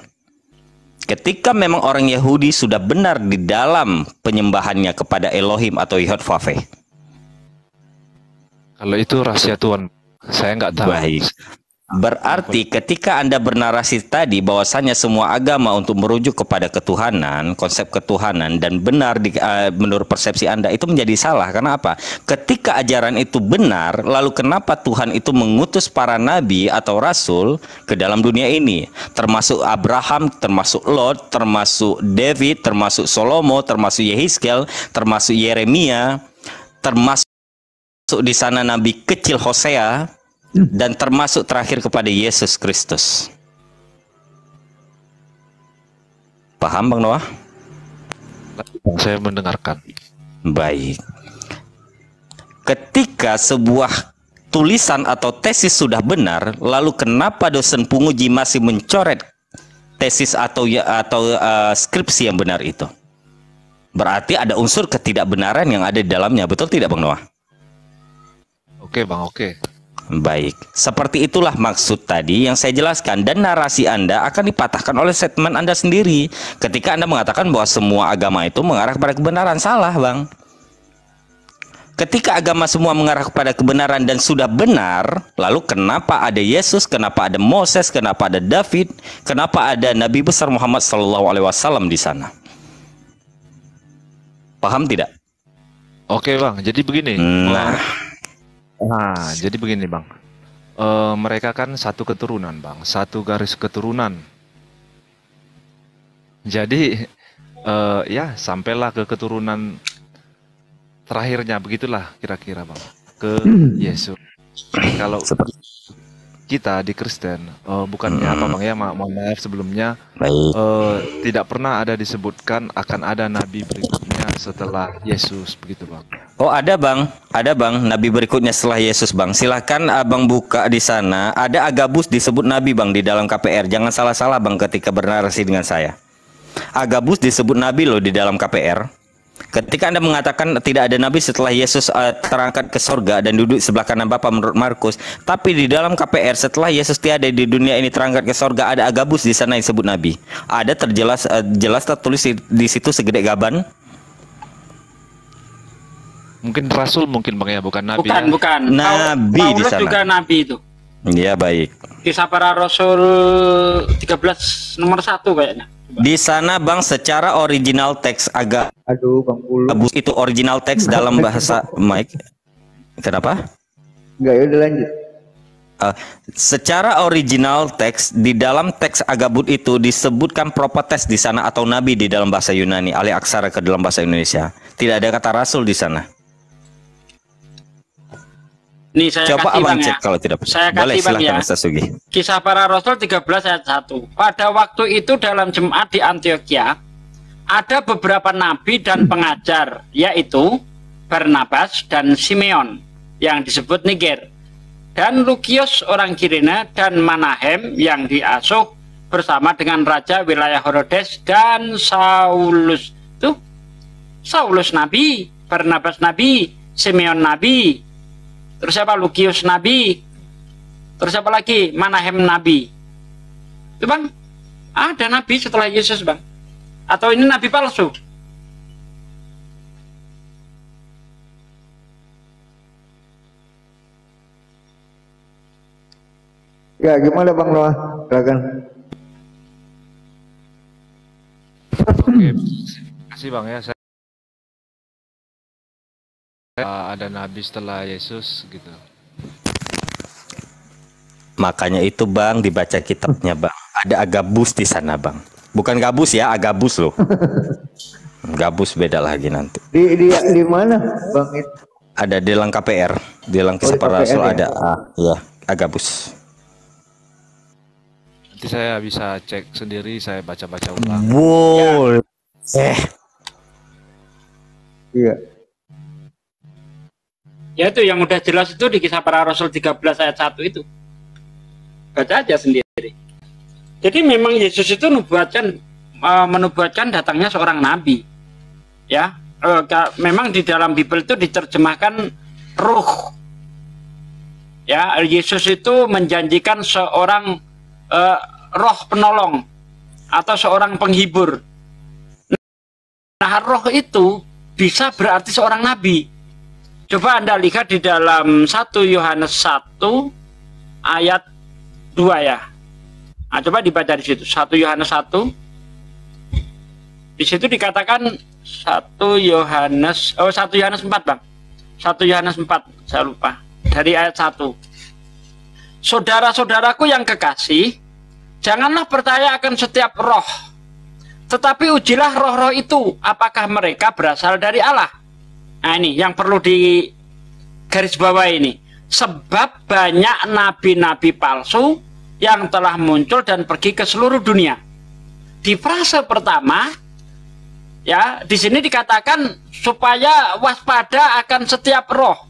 Ketika memang orang Yahudi sudah benar di dalam penyembahannya kepada Elohim atau Yahweh. Kalau itu rahasia Tuhan, saya nggak tahu. Baik. Berarti ketika Anda bernarasi tadi bahwasannya semua agama untuk merujuk kepada ketuhanan, konsep ketuhanan, dan benar menurut persepsi Anda, itu menjadi salah. Karena apa? Ketika ajaran itu benar, lalu kenapa Tuhan itu mengutus para nabi atau rasul ke dalam dunia ini? Termasuk Abraham, termasuk Lot, termasuk David, termasuk Salomo, termasuk Yehezkiel, termasuk Yeremia, termasuk di sana nabi kecil Hosea, dan termasuk terakhir kepada Yesus Kristus. Paham, Bang Noah? Saya mendengarkan. Baik. Ketika sebuah tulisan atau tesis sudah benar, lalu kenapa dosen penguji masih mencoret tesis atau skripsi yang benar itu? Berarti ada unsur ketidakbenaran yang ada di dalamnya, betul tidak, Bang Noah? Oke, Bang, oke. Baik, seperti itulah maksud tadi yang saya jelaskan, dan narasi Anda akan dipatahkan oleh statement Anda sendiri ketika Anda mengatakan bahwa semua agama itu mengarah kepada kebenaran. Salah, Bang. Ketika agama semua mengarah kepada kebenaran dan sudah benar, lalu kenapa ada Yesus, kenapa ada Moses, kenapa ada David, kenapa ada Nabi besar Muhammad SAW di sana? Paham tidak? Oke, Bang, jadi begini. Nah, jadi begini, Bang. Mereka kan satu keturunan, Bang. Satu garis keturunan. Jadi, ya sampailah ke keturunan terakhirnya, begitulah kira-kira, Bang. Ke Yesus. Kalau kita di Kristen, bukannya apa, Bang, ya, mohon maaf sebelumnya, tidak pernah ada disebutkan akan ada nabi berikutnya setelah Yesus, begitu, Bang. Oh, ada, Bang. Ada, Bang. Nabi berikutnya setelah Yesus, Bang. Silahkan Abang buka di sana. Ada Agabus disebut Nabi, Bang, di dalam KPR. Jangan salah-salah, Bang, ketika bernarasi dengan saya. Agabus disebut Nabi loh di dalam KPR. Ketika Anda mengatakan tidak ada Nabi setelah Yesus terangkat ke sorga dan duduk sebelah kanan Bapa menurut Markus. Tapi di dalam KPR setelah Yesus tiada di dunia ini terangkat ke sorga, ada Agabus di sana yang disebut Nabi. Ada jelas tertulis di situ segede gaban. Mungkin rasul, mungkin, Bang, ya, bukan nabi. Bukan, ya? bukan. Nabi di Paulus sana. juga nabi itu. Iya, baik. Kisah para Rasul 13 nomor 1 kayaknya. Di sana, Bang, secara original teks Agabus itu original teks dalam bahasa Mike. Kenapa? Enggak, ya udah lanjut. Secara original teks di dalam teks Agabus itu disebutkan propetes di sana atau nabi di dalam bahasa Yunani, alih aksara ke dalam bahasa Indonesia. Tidak ada kata rasul di sana. Nih saya Coba kasih, Abang Bang, cek ya. kalau tidak. Saya Boleh, kasih, Bang, silahkan ya. Ustaz Sugi. Kisah para Rasul 13 ayat 1. Pada waktu itu dalam jemaat di Antioquia ada beberapa nabi dan pengajar, yaitu Barnabas dan Simeon yang disebut Niger, dan Lukius orang Kirene, dan Manahem yang diasuh bersama dengan raja wilayah Herodes, dan Saulus. Tuh, Saulus nabi, Barnabas nabi, Simeon nabi, terus siapa? Lukius nabi, terus siapa lagi? Manahem nabi. Itu, Bang, ada nabi setelah Yesus, Bang. Atau ini nabi palsu? Ya, gimana Bang Noah? Silakan. Oke, terima kasih Bang ya. Saya ada nabi setelah Yesus gitu. Makanya itu Bang dibaca kitabnya Bang. Ada Agabus di sana Bang. Bukan gabus ya, Agabus loh. Gabus beda lagi nanti. Di mana Bang itu? Ada di dalam KPR, di dalam kisah para rasul ya? Ada. Ya, Agabus. Nanti saya bisa cek sendiri, saya baca-baca ulang. Boleh. Iya. Ya itu yang udah jelas itu di kisah para rasul 13 ayat 1 itu. Baca aja sendiri. Jadi memang Yesus itu menubuatkan datangnya seorang nabi. Ya, memang di dalam Bible itu diterjemahkan ruh. Ya, Yesus itu menjanjikan seorang roh penolong atau seorang penghibur. Nah, roh itu bisa berarti seorang nabi. Coba Anda lihat di dalam 1 Yohanes 1 ayat 2 ya. Nah, coba dibaca di situ. 1 Yohanes 1. Di situ dikatakan 1 Yohanes 4, Bang. 1 Yohanes 4, saya lupa. Dari ayat 1. Saudara-saudaraku yang kekasih, janganlah percaya akan setiap roh, tetapi ujilah roh-roh itu, apakah mereka berasal dari Allah. Nah ini yang perlu di garis bawah ini. Sebab banyak nabi-nabi palsu yang telah muncul dan pergi ke seluruh dunia. Di frase pertama, ya di sini dikatakan supaya waspada akan setiap roh.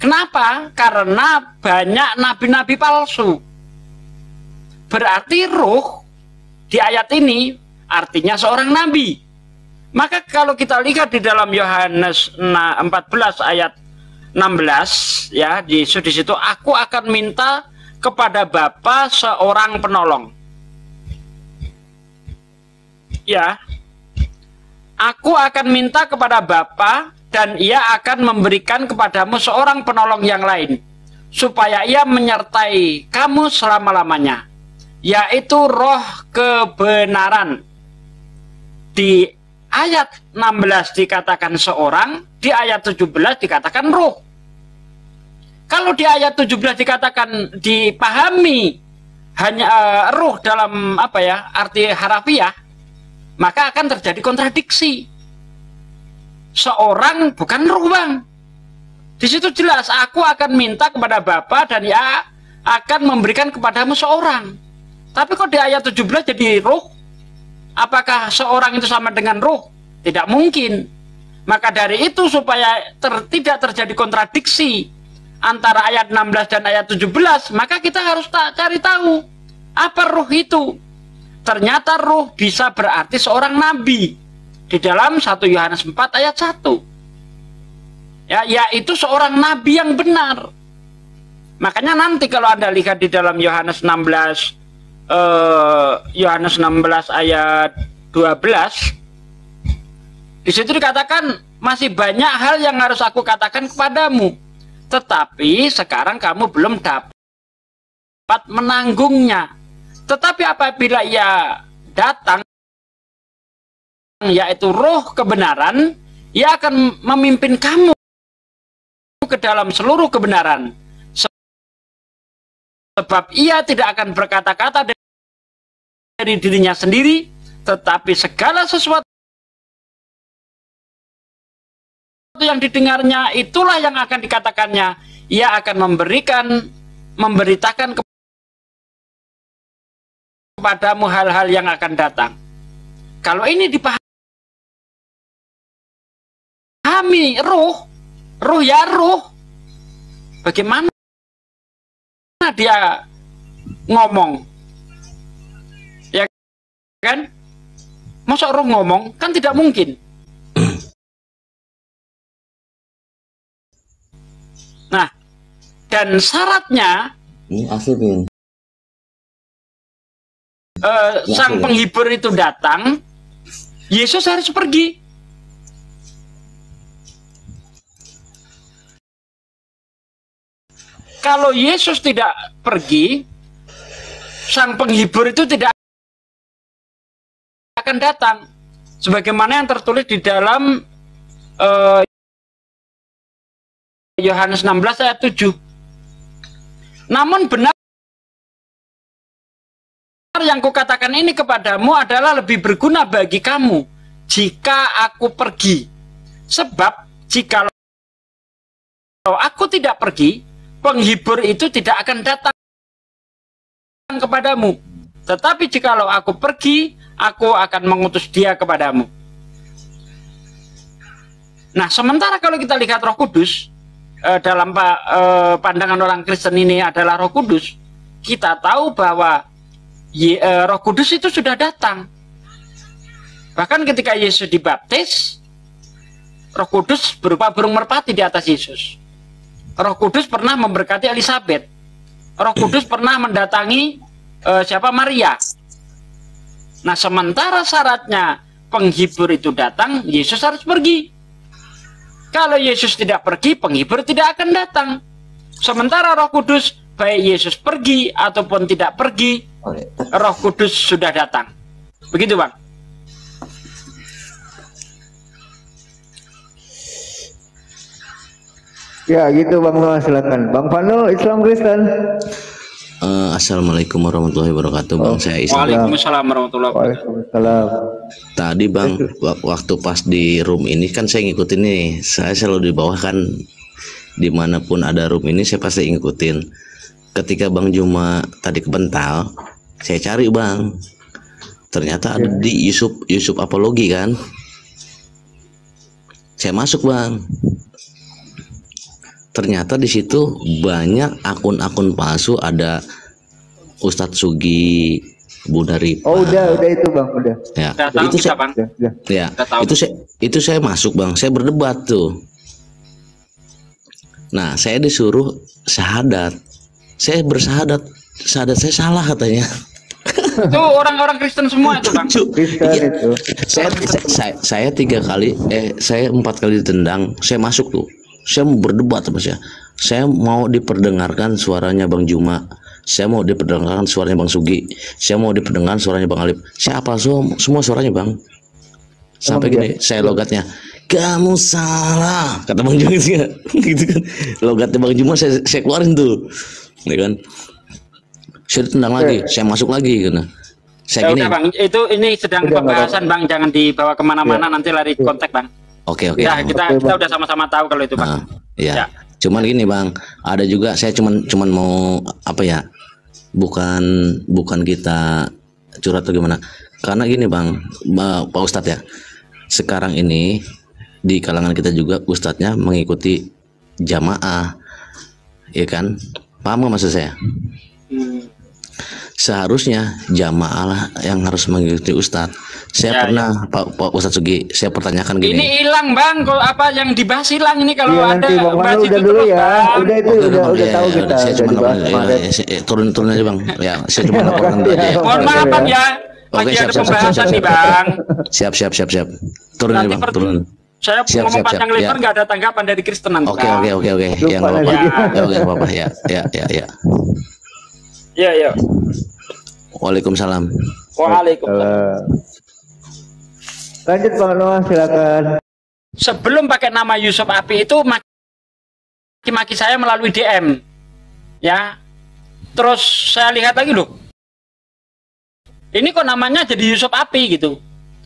Kenapa? Karena banyak nabi-nabi palsu. Berarti roh di ayat ini artinya seorang nabi. Maka kalau kita lihat di dalam Yohanes 14 ayat 16 ya, Yesus di situ, aku akan minta kepada Bapa seorang penolong. Ya. Aku akan minta kepada Bapa dan ia akan memberikan kepadamu seorang penolong yang lain supaya ia menyertai kamu selama-lamanya, yaitu Roh kebenaran. Di ayat 16 dikatakan seorang, di ayat 17 dikatakan roh. Kalau di ayat 17 dikatakan dipahami hanya roh dalam arti harafiah, maka akan terjadi kontradiksi. Seorang bukan roh, Bang. Di situ jelas, aku akan minta kepada Bapa dan ia akan memberikan kepadamu seorang. Tapi kok di ayat 17 jadi roh? Apakah seorang itu sama dengan roh? Tidak mungkin. Maka dari itu supaya tidak terjadi kontradiksi antara ayat 16 dan ayat 17, maka kita harus cari tahu apa roh itu. Ternyata roh bisa berarti seorang nabi di dalam 1 Yohanes 4 ayat 1. Ya, yaitu seorang nabi yang benar. Makanya nanti kalau Anda lihat di dalam Yohanes 16 ayat 12, di situ dikatakan masih banyak hal yang harus aku katakan kepadamu, tetapi sekarang kamu belum dapat menanggungnya. Tetapi apabila ia datang, yaitu Roh kebenaran, ia akan memimpin kamu ke dalam seluruh kebenaran. Sebab ia tidak akan berkata-kata dari dirinya sendiri, tetapi segala sesuatu yang didengarnya itulah yang akan dikatakannya. Ia akan memberitakan kepadamu hal-hal yang akan datang. Kalau ini dipahami roh ya roh, bagaimana dia ngomong, ya kan? Masa roh ngomong? Kan tidak mungkin. Nah, dan syaratnya ini asli sang penghibur itu datang, Yesus harus pergi. Kalau Yesus tidak pergi, sang penghibur itu tidak akan datang, sebagaimana yang tertulis di dalam Yohanes 16 ayat 7. Namun benar yang kukatakan ini kepadamu adalah lebih berguna bagi kamu jika aku pergi. Sebab jika aku tidak pergi, penghibur itu tidak akan datang kepadamu. Tetapi jikalau aku pergi, aku akan mengutus dia kepadamu. Nah, sementara kalau kita lihat Roh Kudus, dalam pandangan orang Kristen ini adalah Roh Kudus, kita tahu bahwa Roh Kudus itu sudah datang. Bahkan ketika Yesus dibaptis, Roh Kudus berupa burung merpati di atas Yesus. Roh Kudus pernah memberkati Elizabeth. Roh Kudus pernah mendatangi Maria. Nah, sementara syaratnya penghibur itu datang, Yesus harus pergi. Kalau Yesus tidak pergi, penghibur tidak akan datang. Sementara Roh Kudus, baik Yesus pergi ataupun tidak pergi, Roh Kudus sudah datang. Begitu, Bang. Ya gitu Bang Noah, silakan. Bang Fano, Islam Kristen. Assalamualaikum warahmatullahi wabarakatuh, Bang. Saya Islam. Waalaikumsalam warahmatullahi wabarakatuh. Waalaikumsalam. Tadi Bang, waktu pas di room ini kan saya ngikutin nih. Saya selalu di bawah kan, dimanapun ada room ini saya pasti ngikutin. Ketika Bang Juma tadi kebental, saya cari Bang. Ternyata ada di Yusuf Apologi kan. Saya masuk Bang. Ternyata di situ banyak akun-akun palsu, ada Ustadz Sugi, Bunda Ripa. Oh udah itu Bang, udah. Ya, itu saya, Bang. Ya, itu saya masuk Bang, saya berdebat tuh. Nah, saya disuruh syahadat. Saya bersahadat, syahadat saya salah katanya. Itu orang-orang Kristen semua itu Bang. Kristen itu. Saya 4 kali ditendang, saya masuk tuh. Saya mau berdebat sama saya mau diperdengarkan suaranya Bang Juma, saya mau diperdengarkan suaranya Bang Sugi, saya mau diperdengarkan suaranya Bang Alip, saya apa semua suaranya Bang, sampai gini saya logatnya, kamu salah kata Bang Juma gitu kan, logatnya Bang Juma saya keluarin tuh, ya kan, saya ditendang lagi, saya masuk lagi gitu. Saya gini, udah Bang, ini sedang pembahasan Bang, jangan dibawa kemana-mana, nanti lari kontak Bang. Oke. Ya, kita udah sama-sama tahu kalau itu Bang. Ya. Cuman gini Bang, ada juga saya cuman mau apa ya? Bukan kita curhat atau gimana. Karena gini Bang, Pak Ustadz ya. Sekarang ini di kalangan kita juga ustadznya mengikuti jamaah. Ya kan? Paham gak maksud saya? Seharusnya jamaah lah yang harus mengikuti ustadz. Saya pernah Pak Ustadz Sugi, saya pertanyakan gini. Ini hilang Bang, kok apa yang dibahas hilang ini kalau ada bahas itu udah dulu terus, ya. Bang. Udah itu udah tahu kita. Saya cuma turun aja Bang. Ya, saya cuma laporan aja. Mohon maaf Bang ya. Lagi ada pembahasan nih Bang. Siap. Turun aja Bang, turun. Saya ngomong panjang lebar nggak ada tanggapan dari Kristen nanti. Oke. Ya nggak apa-apa. Ya. Ya. Waalaikumsalam. Waalaikumsalam. Lanjut Bang Noah, silakan. Sebelum pakai nama Yusuf Api itu maki-maki saya melalui DM. Ya. Terus saya lihat lagi loh. Ini kok namanya jadi Yusuf Api gitu.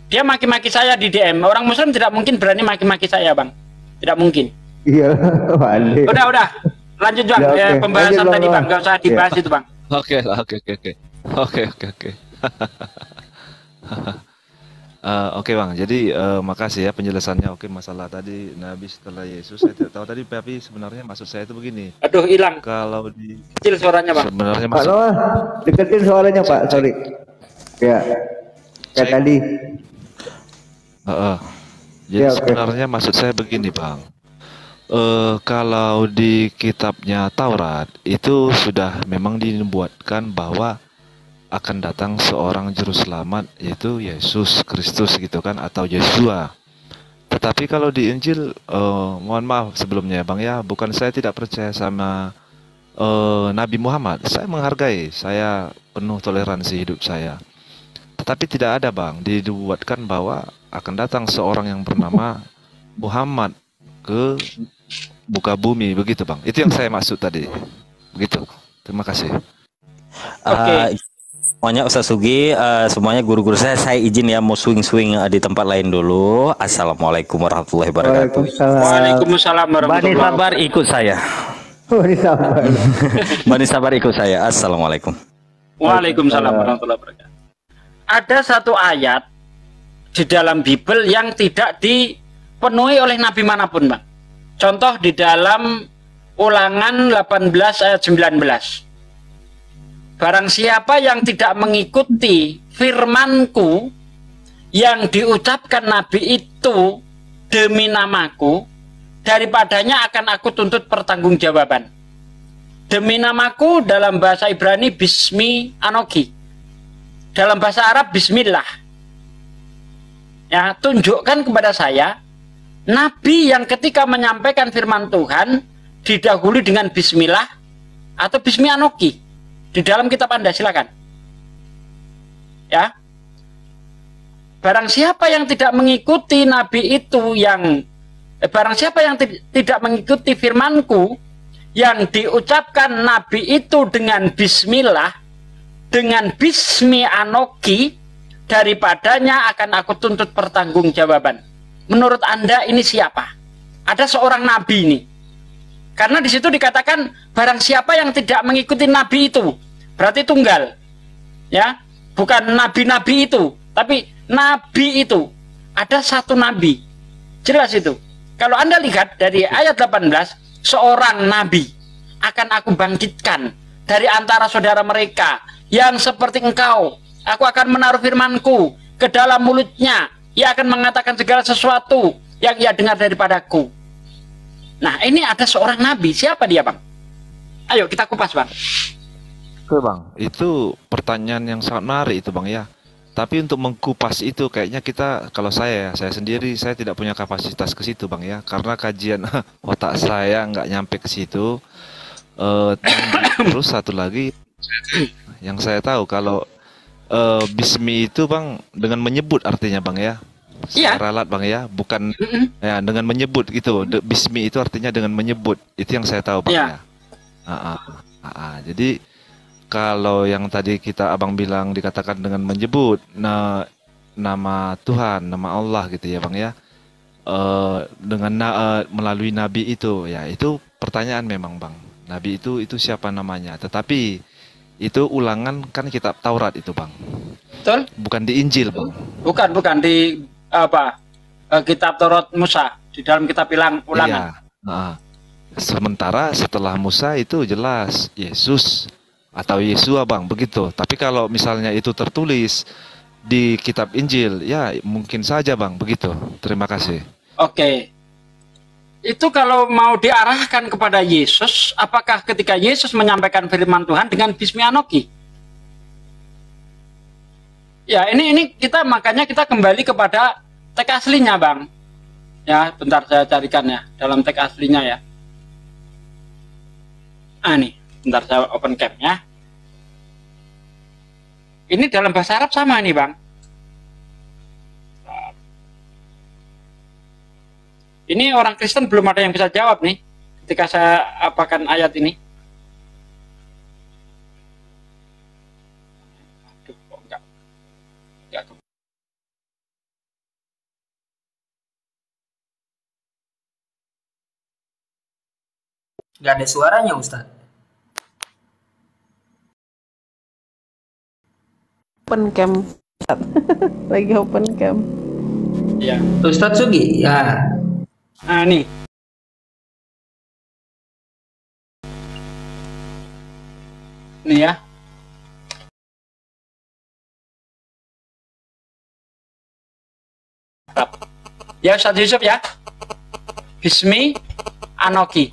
Dia maki-maki saya di DM. Orang Muslim tidak mungkin berani maki-maki saya, Bang. Tidak mungkin. Iya, wali. Udah. Lanjut Bang, pembahasan lanjut, tadi Bang. Gak usah dibahas itu Bang. Oke. Oke Bang, jadi makasih ya penjelasannya. Oke, masalah tadi Nabi setelah Yesus, saya tidak tahu tadi, tapi sebenarnya maksud saya itu begini. Aduh, hilang. Kalau di kecil suaranya Bang. Sebenarnya Pak Noah, deketin suaranya Pak, sorry. Ya, kayak tadi. Jadi sebenarnya maksud saya begini Bang. Kalau di kitabnya Taurat itu sudah memang dinubuatkan bahwa akan datang seorang juru selamat, yaitu Yesus Kristus gitu kan, atau Yesua. Tetapi kalau di Injil, mohon maaf sebelumnya Bang ya, bukan saya tidak percaya sama Nabi Muhammad, saya menghargai, saya penuh toleransi hidup saya. Tetapi tidak ada bang, dibuatkan bahwa akan datang seorang yang bernama Muhammad ke buka bumi, begitu bang. Itu yang saya maksud tadi. Begitu. Terima kasih. Semuanya Ustaz Sugi, semuanya guru-guru saya izin ya mau swing-swing di tempat lain dulu. Assalamualaikum warahmatullahi wabarakatuh. Waalaikumsalam warahmatullahi wabarakatuh. Sabar ikut saya. Bani Sabar ikut saya. Assalamualaikum. Waalaikumsalam warahmatullahi wabarakatuh. Ada satu ayat di dalam Bible yang tidak dipenuhi oleh nabi manapun, Bang. Contoh di dalam Ulangan 18 ayat 19. Barang siapa yang tidak mengikuti firmanku yang diucapkan nabi itu demi namaku, daripadanya akan aku tuntut pertanggungjawaban. Demi namaku dalam bahasa Ibrani bismi anoki, dalam bahasa Arab bismillah. Ya, tunjukkan kepada saya nabi yang ketika menyampaikan firman Tuhan didahului dengan bismillah atau bismi anoki di dalam kitab Anda, silakan. Ya. Barang siapa yang tidak mengikuti nabi itu yang barang siapa yang tidak mengikuti firmanku yang diucapkan nabi itu dengan bismillah, dengan bismi anoki, daripadanya akan aku tuntut pertanggungjawaban. Menurut Anda ini siapa? Ada seorang nabi ini. Karena di situ dikatakan barang siapa yang tidak mengikuti nabi itu, berarti tunggal. Ya, bukan nabi-nabi itu, tapi nabi itu. Ada satu nabi. Jelas itu. Kalau Anda lihat dari ayat 18, seorang nabi akan aku bangkitkan dari antara saudara mereka yang seperti engkau. Aku akan menaruh firmanku ke dalam mulutnya. Ia akan mengatakan segala sesuatu yang ia dengar daripadaku. Nah, ini ada seorang nabi. Siapa dia, Bang? Ayo kita kupas, Bang. Oke, Bang. Itu pertanyaan yang sangat menarik itu, Bang, ya. Tapi untuk mengkupas itu kayaknya kita, kalau saya sendiri, saya tidak punya kapasitas ke situ, Bang, ya. Karena kajian otak saya nggak nyampe ke situ. Terus satu lagi yang saya tahu kalau bismi itu, Bang, dengan menyebut artinya, Bang, ya. Secara alat, Bang, ya, bukan ya dengan menyebut gitu. Bismi itu artinya dengan menyebut. Itu yang saya tahu, Bang, ya. Jadi kalau yang tadi Abang bilang dikatakan dengan menyebut nama Tuhan, nama Allah gitu ya, Bang, ya. Dengan melalui nabi itu, ya, itu pertanyaan memang, Bang. Nabi itu siapa namanya? Tetapi itu Ulangan kan kitab Taurat itu, Bang. Betul? Bukan di Injil, Bang. Bukan di kitab Taurat Musa, di dalam kitab Ulangan. Iya. Sementara setelah Musa itu jelas Yesus atau Yesua, Bang, begitu. Tapi kalau misalnya itu tertulis di kitab Injil, ya mungkin saja, Bang, begitu. Terima kasih. Oke. Itu kalau mau diarahkan kepada Yesus, apakah ketika Yesus menyampaikan firman Tuhan dengan bismi anoki? Ya, ini makanya kita kembali kepada teks aslinya, Bang. Ya, bentar saya carikan ya dalam teks aslinya ya. Nih, bentar saya open cam-nya. Ini dalam bahasa Arab sama nih, Bang. Ini orang Kristen belum ada yang bisa jawab nih ketika saya apakan ayat ini. Aduh, kok enggak. Nggak ada suaranya, Ustaz. Open cam. Lagi open cam. Ya. Ustaz Sugi, ya. Nah, nih. Nih ya. Ya, Ustaz Yusuf ya. Bismi anoki.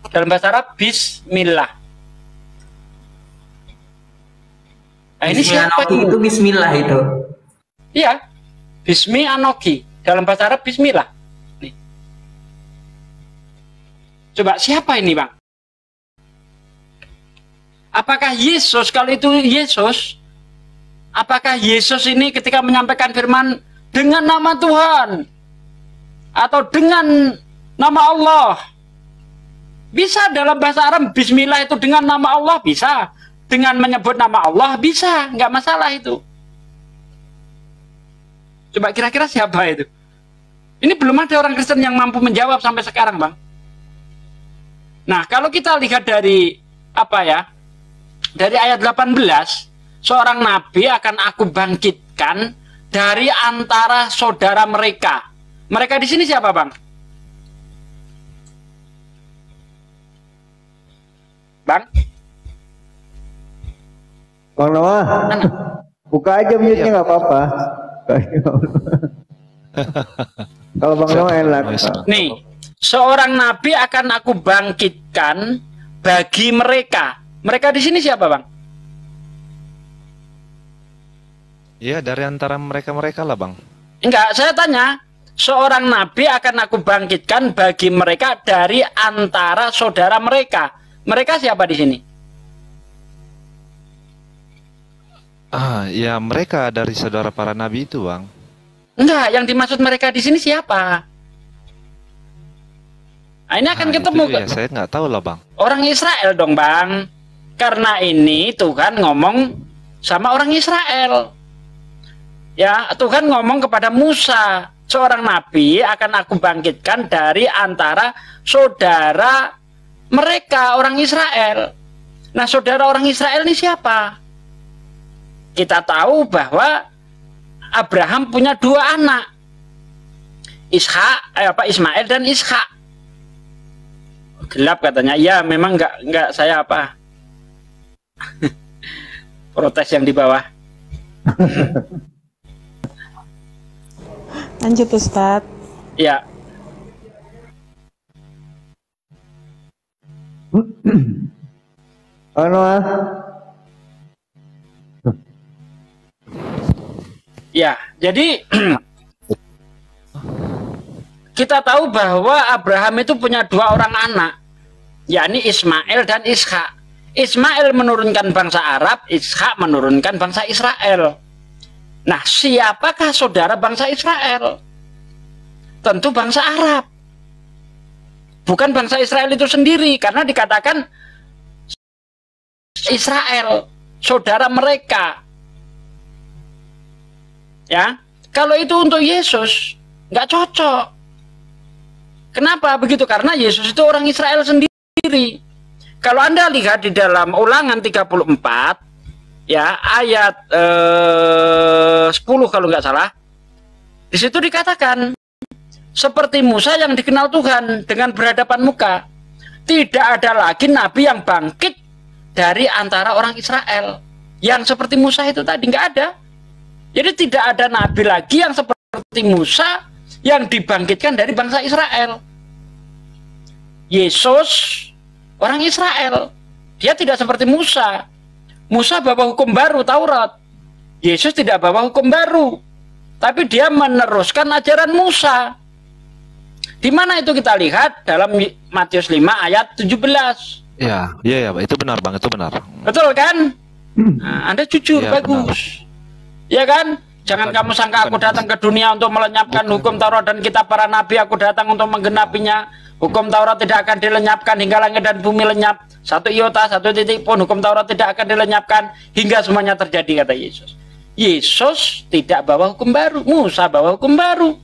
Dalam bahasa Arab bismillah. Nah, ini siapa itu? Bismillah itu. Iya. Bismi anoki. Dalam bahasa Arab bismillah. Nih. Coba siapa ini, Bang? Apakah Yesus, kalau itu Yesus, apakah Yesus ini ketika menyampaikan firman dengan nama Tuhan atau dengan nama Allah? Bisa dalam bahasa Arab, bismillah itu dengan nama Allah bisa. Dengan menyebut nama Allah bisa, nggak masalah itu. Coba kira-kira siapa itu? Ini belum ada orang Kristen yang mampu menjawab sampai sekarang, Bang. Nah, kalau kita lihat dari apa ya? Dari ayat 18, seorang nabi akan aku bangkitkan dari antara saudara mereka. Mereka di sini siapa, Bang? Bang? Bang Noah, buka aja mute-nya nggak apa-apa. Kalau Bang Noah enak. Nih, seorang nabi akan aku bangkitkan bagi mereka. Mereka di sini siapa, Bang? Iya, dari antara mereka-mereka lah, Bang. Enggak, saya tanya. Seorang nabi akan aku bangkitkan bagi mereka dari antara saudara mereka. Mereka siapa di sini? Ya mereka dari saudara para nabi itu, Bang. Enggak, yang dimaksud mereka di sini siapa? Nah, ini akan ketemu. Ya, saya nggak tahu lah, Bang. Orang Israel dong, Bang. Karena ini Tuhan ngomong sama orang Israel. Ya, Tuhan ngomong kepada Musa, seorang nabi akan aku bangkitkan dari antara saudara mereka, orang Israel. Nah, saudara orang Israel ini siapa? Kita tahu bahwa Abraham punya dua anak, Ismail dan Ishak. Gelap katanya. Ya, memang nggak saya apa protes yang di bawah. Lanjut Ustadz. Ya. Oh Noah. Ya, jadi kita tahu bahwa Abraham itu punya dua orang anak, yakni Ismail dan Ishak. Ismail menurunkan bangsa Arab, Ishak menurunkan bangsa Israel. Nah, siapakah saudara bangsa Israel? Tentu bangsa Arab. Bukan bangsa Israel itu sendiri, karena dikatakan Israel, saudara mereka. Ya, kalau itu untuk Yesus nggak cocok. Kenapa begitu? Karena Yesus itu orang Israel sendiri. Kalau Anda lihat di dalam Ulangan 34 ya, ayat 10 kalau nggak salah, di situ dikatakan seperti Musa yang dikenal Tuhan dengan berhadapan muka, tidak ada lagi nabi yang bangkit dari antara orang Israel yang seperti Musa itu tadi, nggak ada. Jadi tidak ada nabi lagi yang seperti Musa yang dibangkitkan dari bangsa Israel. Yesus orang Israel, dia tidak seperti Musa. Musa bawa hukum baru, Taurat. Yesus tidak bawa hukum baru, tapi dia meneruskan ajaran Musa. Di mana itu kita lihat dalam Matius 5 ayat 17. Ya, itu benar, Bang, itu benar. Betul kan? Nah, Anda jujur, ya, bagus. Benar. Ya kan? Jangan kamu sangka aku datang ke dunia untuk melenyapkan hukum Taurat dan kitab para nabi. Aku datang untuk menggenapinya. Hukum Taurat tidak akan dilenyapkan hingga langit dan bumi lenyap. Satu iota, satu titik pun hukum Taurat tidak akan dilenyapkan hingga semuanya terjadi, kata Yesus. Yesus tidak bawa hukum baru. Musa bawa hukum baru.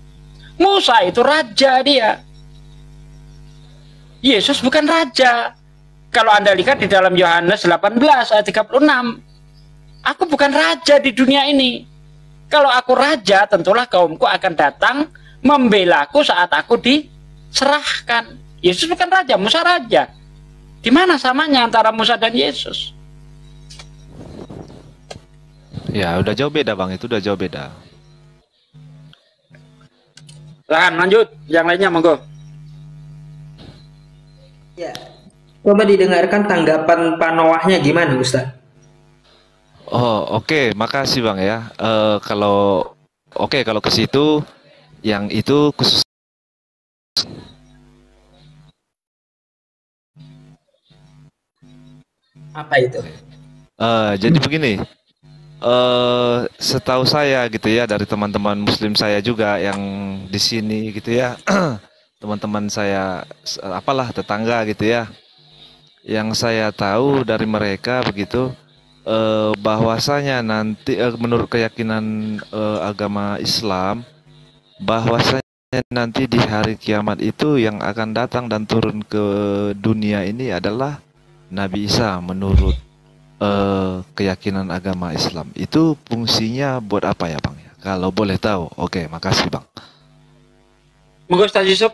Musa itu raja dia. Yesus bukan raja. Kalau Anda lihat di dalam Yohanes 18 ayat 36. Aku bukan raja di dunia ini. Kalau aku raja, tentulah kaumku akan datang membelaku saat aku diserahkan. Yesus bukan raja, Musa raja. Di mana samanya antara Musa dan Yesus? Ya, udah jauh beda, Bang. Itu udah jauh beda. Lahan, lanjut. Yang lainnya, monggo. Ya. Coba didengarkan tanggapan Pak Noahnya gimana, Ustaz? Oh, oke. Makasih, Bang ya. Kalau ke situ, yang itu khusus. Apa itu? Jadi begini, setahu saya gitu ya, dari teman-teman Muslim saya juga yang di sini gitu ya, teman-teman saya apalah tetangga gitu ya, yang saya tahu dari mereka begitu, bahwasanya nanti menurut keyakinan agama Islam, bahwasanya nanti di hari kiamat itu yang akan datang dan turun ke dunia ini adalah Nabi Isa menurut keyakinan agama Islam. Itu fungsinya buat apa ya Bang? Kalau boleh tahu. Oke, makasih Bang. Monggo Ustaz Yusuf.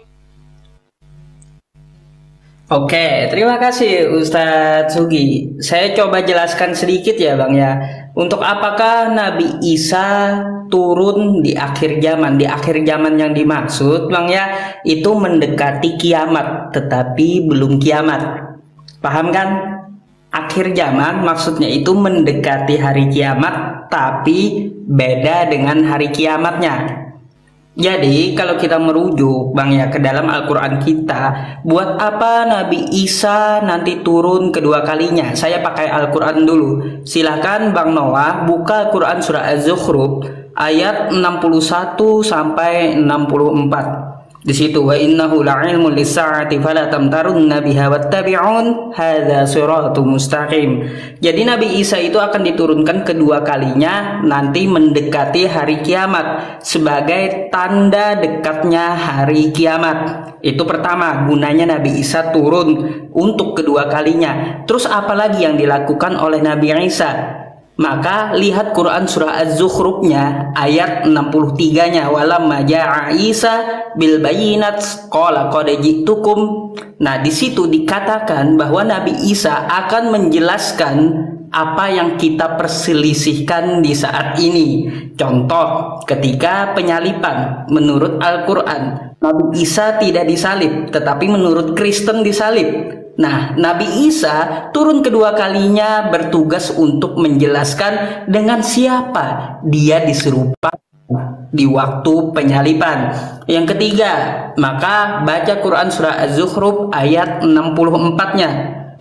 Oke, terima kasih Ustadz Sugi. Saya coba jelaskan sedikit ya Bang ya. Untuk apakah Nabi Isa turun di akhir zaman? Di akhir zaman yang dimaksud Bang ya, itu mendekati kiamat, tetapi belum kiamat. Paham kan? Akhir zaman maksudnya itu mendekati hari kiamat, tapi beda dengan hari kiamatnya. Jadi kalau kita merujuk Bang ya ke dalam Al-Quran kita, buat apa Nabi Isa nanti turun kedua kalinya? Saya pakai Al-Quran dulu. Silahkan Bang Noah buka Quran surah Az-Zukhruf ayat 61 sampai 64. Di situ wa innahu la'ilmun lis-sa'ati fala tamtarunna biha wattabi'un hadza siratum mustaqim. Jadi Nabi Isa itu akan diturunkan kedua kalinya nanti mendekati hari kiamat sebagai tanda dekatnya hari kiamat. Itu pertama, gunanya Nabi Isa turun untuk kedua kalinya. Terus apalagi yang dilakukan oleh Nabi Isa? Maka lihat Quran surah Az-Zukhrufnya ayat 63-nya, walamma ja'a Isa bil bayyinat qala qad ji'tukum. Nah, di situ dikatakan bahwa Nabi Isa akan menjelaskan apa yang kita perselisihkan di saat ini. Contoh, ketika penyaliban menurut Al-Qur'an, Nabi Isa tidak disalib, tetapi menurut Kristen disalib. Nah, Nabi Isa turun kedua kalinya bertugas untuk menjelaskan dengan siapa dia diserupakan di waktu penyaliban. Yang ketiga, maka baca Quran surah Az-Zukhruf ayat 64-nya.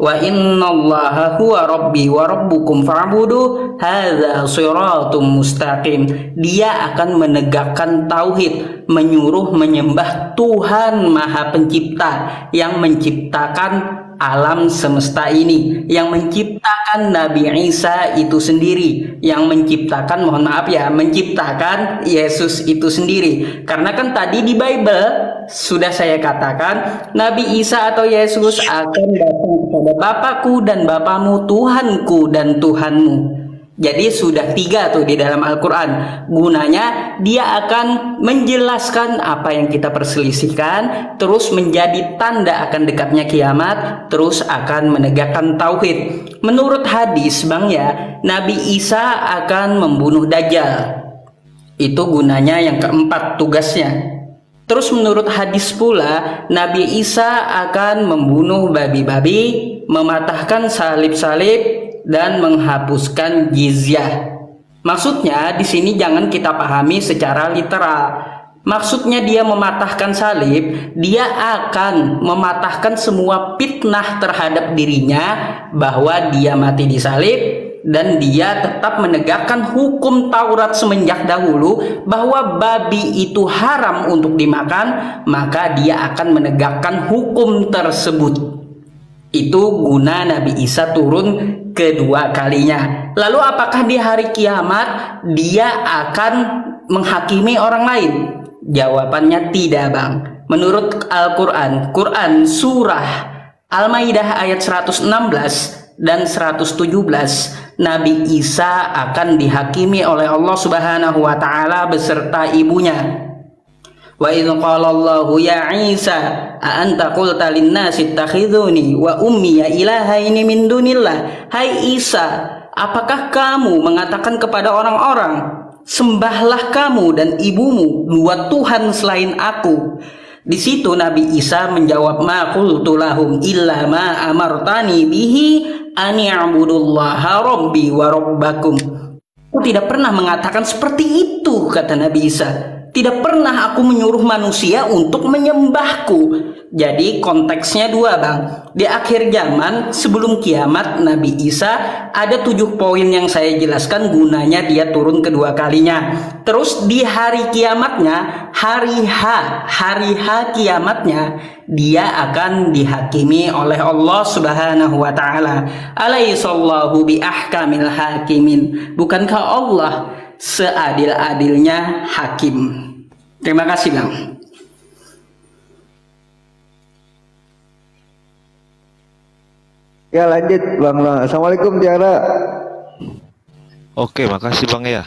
Wa innallaha huwa rabbi wa rabbukum fa'budu hadza shiratum mustaqim. Dia akan menegakkan tauhid, menyuruh menyembah Tuhan Maha Pencipta yang menciptakan alam semesta ini, yang menciptakan Nabi Isa itu sendiri, yang menciptakan, mohon maaf ya, menciptakan Yesus itu sendiri. Karena kan tadi di Bible sudah saya katakan Nabi Isa atau Yesus akan datang kepada Bapakku dan Bapamu, Tuhanku dan Tuhanmu. Jadi sudah 3 tuh di dalam Al-Quran. Gunanya dia akan menjelaskan apa yang kita perselisihkan, terus menjadi tanda akan dekatnya kiamat, terus akan menegakkan tauhid. Menurut hadis Bang ya, Nabi Isa akan membunuh Dajjal. Itu gunanya yang keempat tugasnya. Terus menurut hadis pula, Nabi Isa akan membunuh babi-babi, mematahkan salib-salib, dan menghapuskan jizyah. Maksudnya di sini jangan kita pahami secara literal. Maksudnya dia mematahkan salib, dia akan mematahkan semua fitnah terhadap dirinya bahwa dia mati disalib, dan dia tetap menegakkan hukum Taurat semenjak dahulu bahwa babi itu haram untuk dimakan, maka dia akan menegakkan hukum tersebut. Itu guna Nabi Isa turun kedua kalinya. Lalu apakah di hari kiamat dia akan menghakimi orang lain? Jawabannya tidak Bang. Menurut Al-Quran, Quran surah Al-Maidah ayat 116 dan 117, Nabi Isa akan dihakimi oleh Allah Subhanahu wa taala beserta ibunya. Wa idz qala Allahu ya Isa a anta qulta lin-nasi ittakhidhuni wa ummi ilahaini min dunillah. Hai Isa, apakah kamu mengatakan kepada orang-orang, sembahlah kamu dan ibumu dua Tuhan selain aku? Di situ Nabi Isa menjawab, ma qultu lahum illa ma amartani bihi an ya'budullaha rabbi wa rabbakum. Aku tidak pernah mengatakan seperti itu, kata Nabi Isa. Tidak pernah aku menyuruh manusia untuk menyembahku. Jadi konteksnya dua, Bang. Di akhir zaman sebelum kiamat Nabi Isa ada 7 poin yang saya jelaskan gunanya dia turun kedua kalinya. Terus di hari kiamatnya, hari H kiamatnya, dia akan dihakimi oleh Allah Subhanahu wa taala. Alaihissallahu bi ahkamil hakimin. Bukankah Allah seadil-adilnya hakim? Terima kasih, Bang. Ya lanjut Bang. Assalamualaikum Tiara. Oke, makasih Bang ya.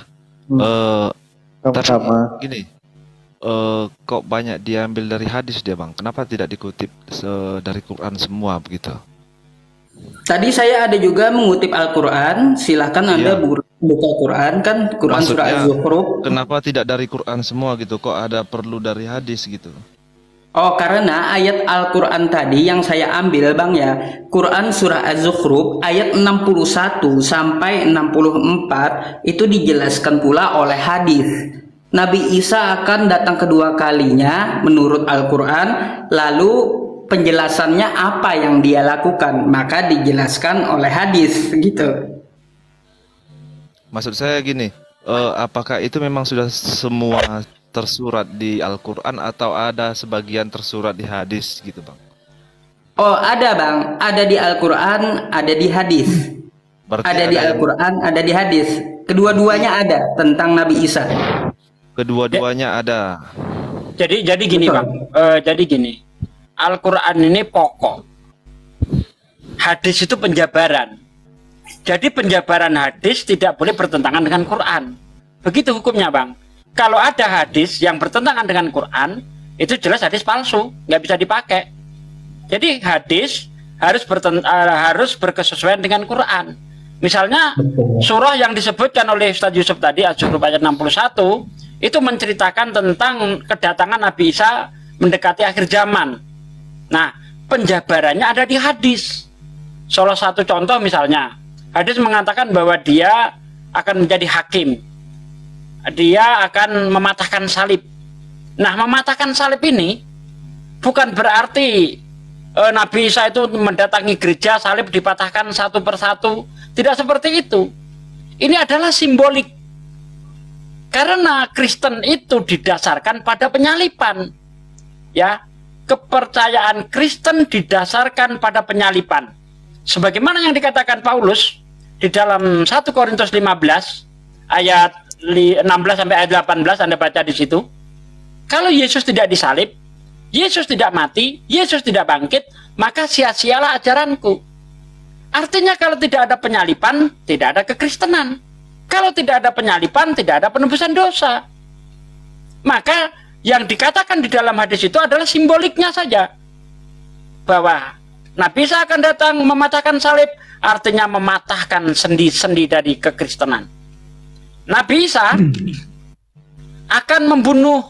Sama-sama. Gini, kok banyak diambil dari hadis dia Bang? Kenapa tidak dikutip dari Quran semua begitu? Tadi saya ada juga mengutip Al-Quran. Silahkan Anda buka Quran, kan Quran surah Maksudnya, Az-Zukhruf. kenapa tidak dari Quran semua gitu? Kok ada perlu dari hadis gitu? Oh, karena ayat Al-Quran tadi yang saya ambil, Bang ya, Quran surah Az-Zukhruf ayat 61 sampai 64 itu dijelaskan pula oleh hadis. Nabi Isa akan datang kedua kalinya menurut Al-Quran, lalu penjelasannya apa yang dia lakukan, maka dijelaskan oleh hadis gitu. Maksud saya gini, apakah itu memang sudah semua tersurat di Al-Quran atau ada sebagian tersurat di hadis gitu Bang? Oh ada Bang, ada di Al-Quran, ada di hadis. Ada di Al-Quran, ada di hadis. Kedua-duanya ada tentang Nabi Isa. Kedua-duanya ada. Jadi gini Bang, jadi gini, Al-Quran ini pokok, hadis itu penjabaran. Jadi penjabaran hadis tidak boleh bertentangan dengan Quran. Begitu hukumnya Bang. Kalau ada hadis yang bertentangan dengan Quran, itu jelas hadis palsu, nggak bisa dipakai. Jadi hadis harus berkesesuaian dengan Quran. Misalnya surah yang disebutkan oleh Ustaz Yusuf tadi, Az-Zukhruf ayat 61, itu menceritakan tentang kedatangan Nabi Isa mendekati akhir zaman. Nah, penjabarannya ada di hadis. Salah satu contoh misalnya, hadis mengatakan bahwa dia akan menjadi hakim. Dia akan mematahkan salib. Nah, mematahkan salib ini bukan berarti Nabi Isa itu mendatangi gereja, salib dipatahkan satu persatu. Tidak seperti itu. Ini adalah simbolik. Karena Kristen itu didasarkan pada penyalipan. Ya, kepercayaan Kristen didasarkan pada penyalipan. Sebagaimana yang dikatakan Paulus di dalam 1 Korintus 15 ayat 16 sampai ayat 18, Anda baca di situ. Kalau Yesus tidak disalib, Yesus tidak mati, Yesus tidak bangkit, maka sia-sialah ajaranku. Artinya kalau tidak ada penyalipan, tidak ada kekristenan. Kalau tidak ada penyalipan, tidak ada penebusan dosa. Maka yang dikatakan di dalam hadis itu adalah simboliknya saja. Bahwa Nabi Isa akan datang mematahkan salib, artinya mematahkan sendi-sendi dari kekristenan. Nabi Isa akan membunuh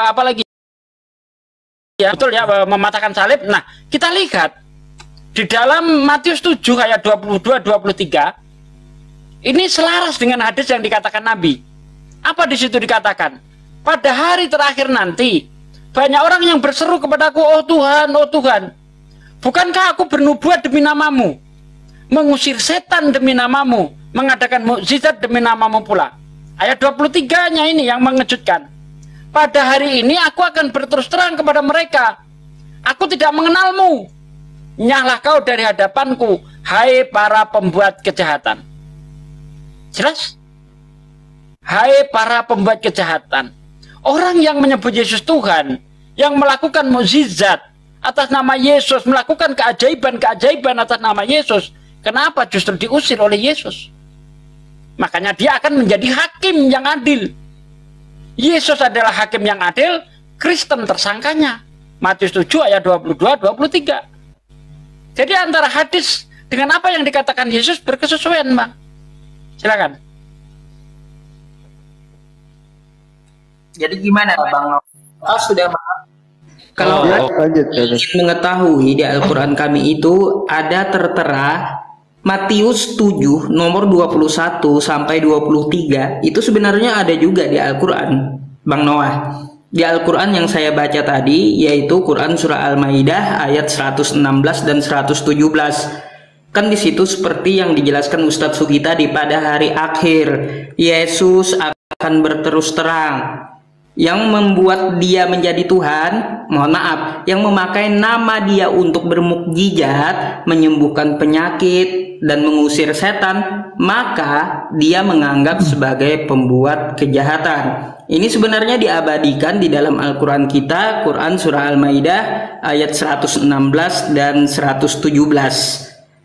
apalagi ya, betul ya, mematahkan salib. Nah, kita lihat di dalam Matius 7 ayat 22-23 ini selaras dengan hadis yang dikatakan Nabi. Apa di situ dikatakan? Pada hari terakhir nanti banyak orang yang berseru kepadaku, oh Tuhan, bukankah aku bernubuat demi namamu, mengusir setan demi namamu, mengadakan mukjizat demi namamu pula. Ayat 23-nya ini yang mengejutkan. Pada hari ini aku akan berterus terang kepada mereka, aku tidak mengenalmu. Nyahlah kau dari hadapanku, hai para pembuat kejahatan. Jelas? Hai para pembuat kejahatan. Orang yang menyebut Yesus Tuhan, yang melakukan mukjizat atas nama Yesus, melakukan keajaiban-keajaiban atas nama Yesus, kenapa justru diusir oleh Yesus? Makanya dia akan menjadi hakim yang adil. Yesus adalah hakim yang adil, Kristen tersangkanya. Matius 7 ayat 22-23. Jadi antara hadis dengan apa yang dikatakan Yesus berkesesuaian, Bang. Silakan. Jadi gimana Bang? Sudah kalau mengetahui di Al-Quran kami itu ada tertera Matius 7 nomor 21 sampai 23 itu sebenarnya ada juga di Al-Quran. Bang Noah. Di Al-Quran yang saya baca tadi, yaitu Quran Surah Al-Maidah ayat 116 dan 117. Kan di situ seperti yang dijelaskan Ustadz Sugita di pada hari akhir, Yesus akan berterus terang. Yang membuat dia menjadi Tuhan, mohon maaf, yang memakai nama dia untuk bermukjizat, menyembuhkan penyakit dan mengusir setan, maka dia menganggap sebagai pembuat kejahatan. Ini sebenarnya diabadikan di dalam Al-Quran kita, Quran Surah Al-Maidah ayat 116 dan 117.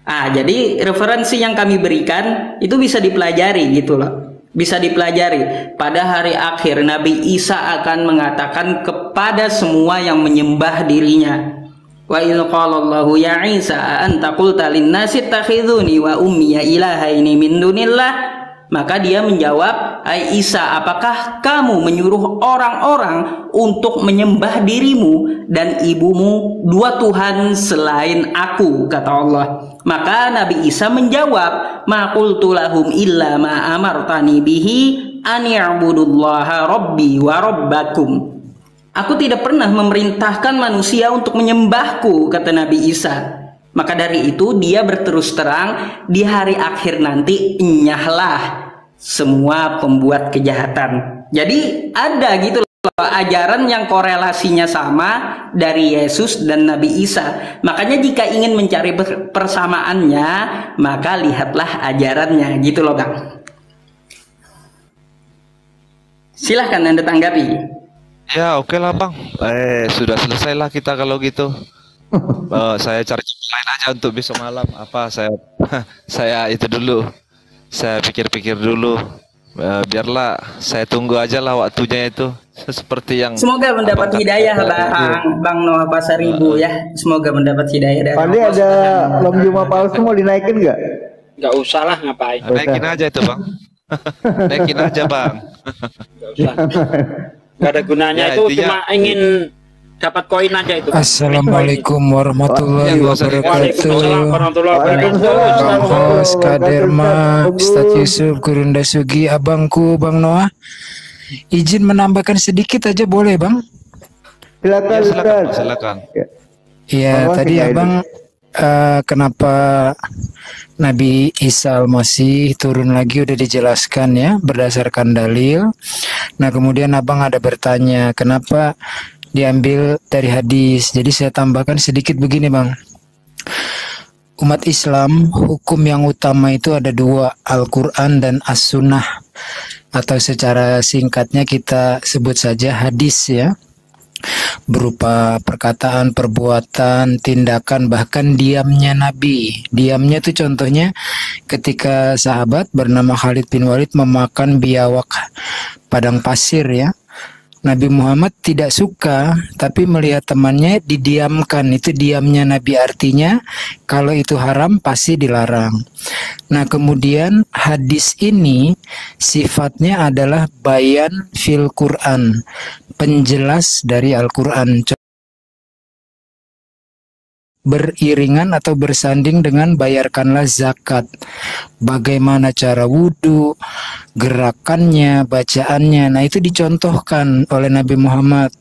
Jadi referensi yang kami berikan itu bisa dipelajari gitu loh. Bisa dipelajari. Pada hari akhir Nabi Isa akan mengatakan kepada semua yang menyembah dirinya, wa il qalallahu ya Isa anta qulta lin-nasi ittakhiduni wa ummiya ilahaini min dunillah. Maka dia menjawab, "Hai Isa, apakah kamu menyuruh orang-orang untuk menyembah dirimu dan ibumu dua Tuhan selain aku?" kata Allah. Maka Nabi Isa menjawab, "Ma qultu lahum illa ma amartani bihi an ya'budullaha rabbi wa rabbakum." Aku tidak pernah memerintahkan manusia untuk menyembahku, kata Nabi Isa. Maka dari itu dia berterus terang, di hari akhir nanti enyahlah semua pembuat kejahatan. Jadi ada gitu loh ajaran yang korelasinya sama dari Yesus dan Nabi Isa. Makanya jika ingin mencari persamaannya, maka lihatlah ajarannya gitu loh Bang. Silahkan Anda tanggapi. Ya oke lah Bang. Sudah selesai lah kita kalau gitu. Saya cari lain aja untuk besok malam. Saya itu dulu. Saya pikir-pikir dulu. Biarlah saya tunggu aja lah waktunya itu. Seperti yang semoga mendapat hidayah Bang Noah Pasaribu ya. Semoga mendapat hidayah dari Pandi ada lom Juma palsu mau dinaikin nggak? Nggak usah lah, ngapain? Naikin aja itu Bang. Naikin aja Bang. Nggak usah. Nggak ada gunanya ya, itu cuma ingin dapat koin aja itu. Assalamualaikum warahmatullahi wabarakatuh. Host Kaderma, Ustadz Yusuf, Gurunda Sugi, abangku Bang Noah. Izin menambahkan sedikit aja boleh Bang? Silakan. Silakan. Ya tadi Abang kenapa Nabi Isa Al-Masih turun lagi udah dijelaskan ya berdasarkan dalil. Nah kemudian Abang ada bertanya kenapa diambil dari hadis. Jadi saya tambahkan sedikit begini Bang. Umat Islam hukum yang utama itu ada dua, Al-Quran dan As-Sunnah, atau secara singkatnya kita sebut saja hadis ya, berupa perkataan, perbuatan, tindakan, bahkan diamnya Nabi. Diamnya itu contohnya ketika sahabat bernama Khalid bin Walid memakan biawak padang pasir ya. Nabi Muhammad tidak suka, tapi melihat temannya didiamkan. Itu diamnya Nabi, artinya kalau itu haram pasti dilarang. Nah kemudian hadis ini sifatnya adalah bayan fil Quran, penjelas dari Al-Quran, beriringan atau bersanding dengan bayarkanlah zakat. Bagaimana cara wudhu, gerakannya, bacaannya. Nah itu dicontohkan oleh Nabi Muhammad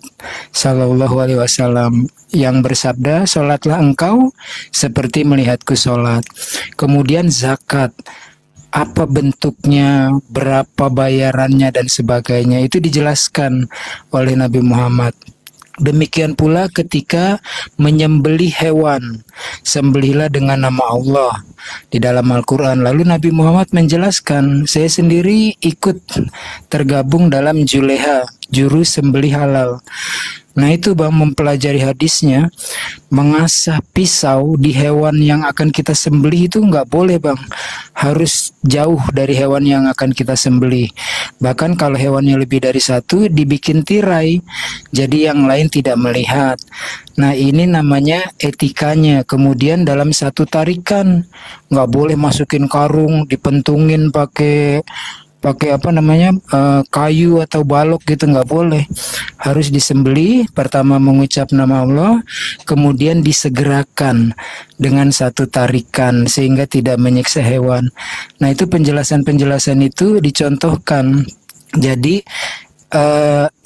Sallallahu Alaihi Wasallam yang bersabda, sholatlah engkau seperti melihatku sholat. Kemudian zakat, apa bentuknya, berapa bayarannya dan sebagainya, itu dijelaskan oleh Nabi Muhammad. Demikian pula ketika menyembelih hewan, sembelihlah dengan nama Allah di dalam Al-Quran. Lalu Nabi Muhammad menjelaskan, saya sendiri ikut tergabung dalam Juleha, juru sembelih halal. Nah itu Bang, mempelajari hadisnya, mengasah pisau di hewan yang akan kita sembelih itu nggak boleh Bang, harus jauh dari hewan yang akan kita sembelih. Bahkan kalau hewannya lebih dari satu dibikin tirai, jadi yang lain tidak melihat. Nah ini namanya etikanya. Kemudian dalam satu tarikan nggak boleh masukin karung, dipentungin pakai apa namanya kayu atau balok gitu, nggak boleh. Harus disembelih, pertama mengucap nama Allah, kemudian disegerakan dengan satu tarikan sehingga tidak menyiksa hewan. Nah itu penjelasan-penjelasan itu dicontohkan. Jadi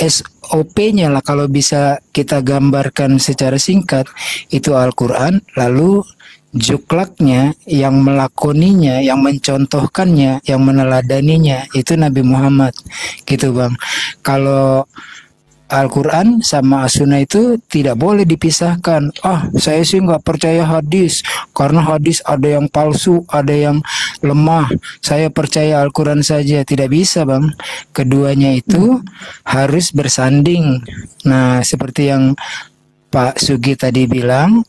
SOP-nya lah kalau bisa kita gambarkan secara singkat itu Al-Quran, lalu juklaknya yang melakoninya, yang mencontohkannya, yang meneladaninya itu Nabi Muhammad gitu Bang. Kalau Al-Quran sama As-Sunnah itu tidak boleh dipisahkan. Saya sih nggak percaya hadis karena hadis ada yang palsu, ada yang lemah. Saya percaya Al-Quran saja. Tidak bisa Bang. Keduanya itu harus bersanding. Nah, seperti yang Pak Sugi tadi bilang,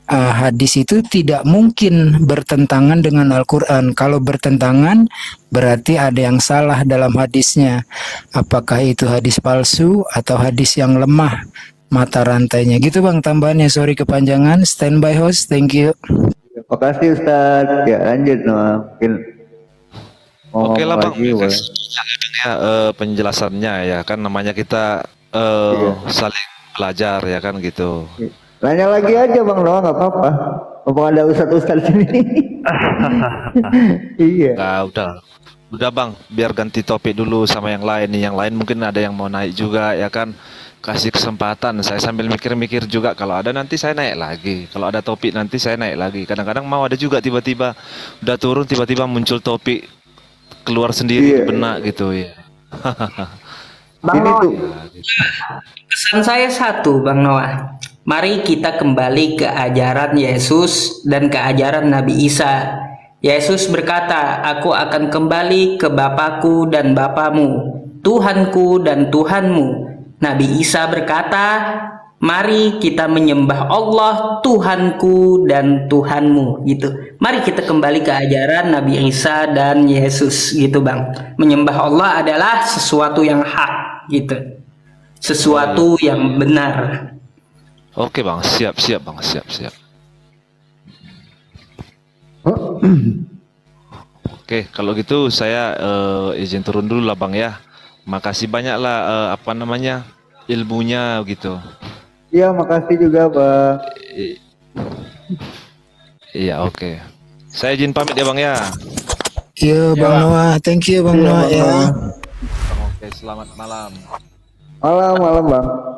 hadis itu tidak mungkin bertentangan dengan Al-Quran. Kalau bertentangan berarti ada yang salah dalam hadisnya. Apakah itu hadis palsu atau hadis yang lemah mata rantainya. Gitu Bang tambahannya, sorry kepanjangan. Standby host, thank you. Terima kasih Ustaz. Ya lanjut mungkin. Oke lah Bang, ya, penjelasannya ya kan namanya kita saling belajar ya kan gitu. Tanya lagi aja Bang Noah, nggak apa-apa. Mumpung ada ustadz sini. Iya. Nah, udah Bang, biar ganti topik dulu sama yang lain nih. Yang lain mungkin ada yang mau naik juga ya kan. Kasih kesempatan. Saya sambil mikir-mikir juga. Kalau ada nanti saya naik lagi. Kalau ada topik nanti saya naik lagi. Kadang-kadang mau ada juga tiba-tiba udah turun tiba-tiba muncul topik keluar sendiri di benak gitu ya. Bang Noah, pesan saya satu Bang Noah. Mari kita kembali ke ajaran Yesus dan ke ajaran Nabi Isa. Yesus berkata, aku akan kembali ke Bapakku dan Bapamu, Tuhanku dan Tuhanmu. Nabi Isa berkata, mari kita menyembah Allah, Tuhanku dan Tuhanmu. Gitu. Mari kita kembali ke ajaran Nabi Isa dan Yesus. Gitu Bang. Menyembah Allah adalah sesuatu yang hak. Gitu. Sesuatu yang benar. Oke Bang, siap Bang, siap. Oke, kalau gitu saya izin turun dulu lah Bang ya. Makasih banyak lah ilmunya gitu. Iya, makasih juga Bang. Iya, oke. Saya izin pamit ya Bang ya. Iya Bang Noah, thank you Bang Noah ya. Oke, selamat malam. Malam Bang.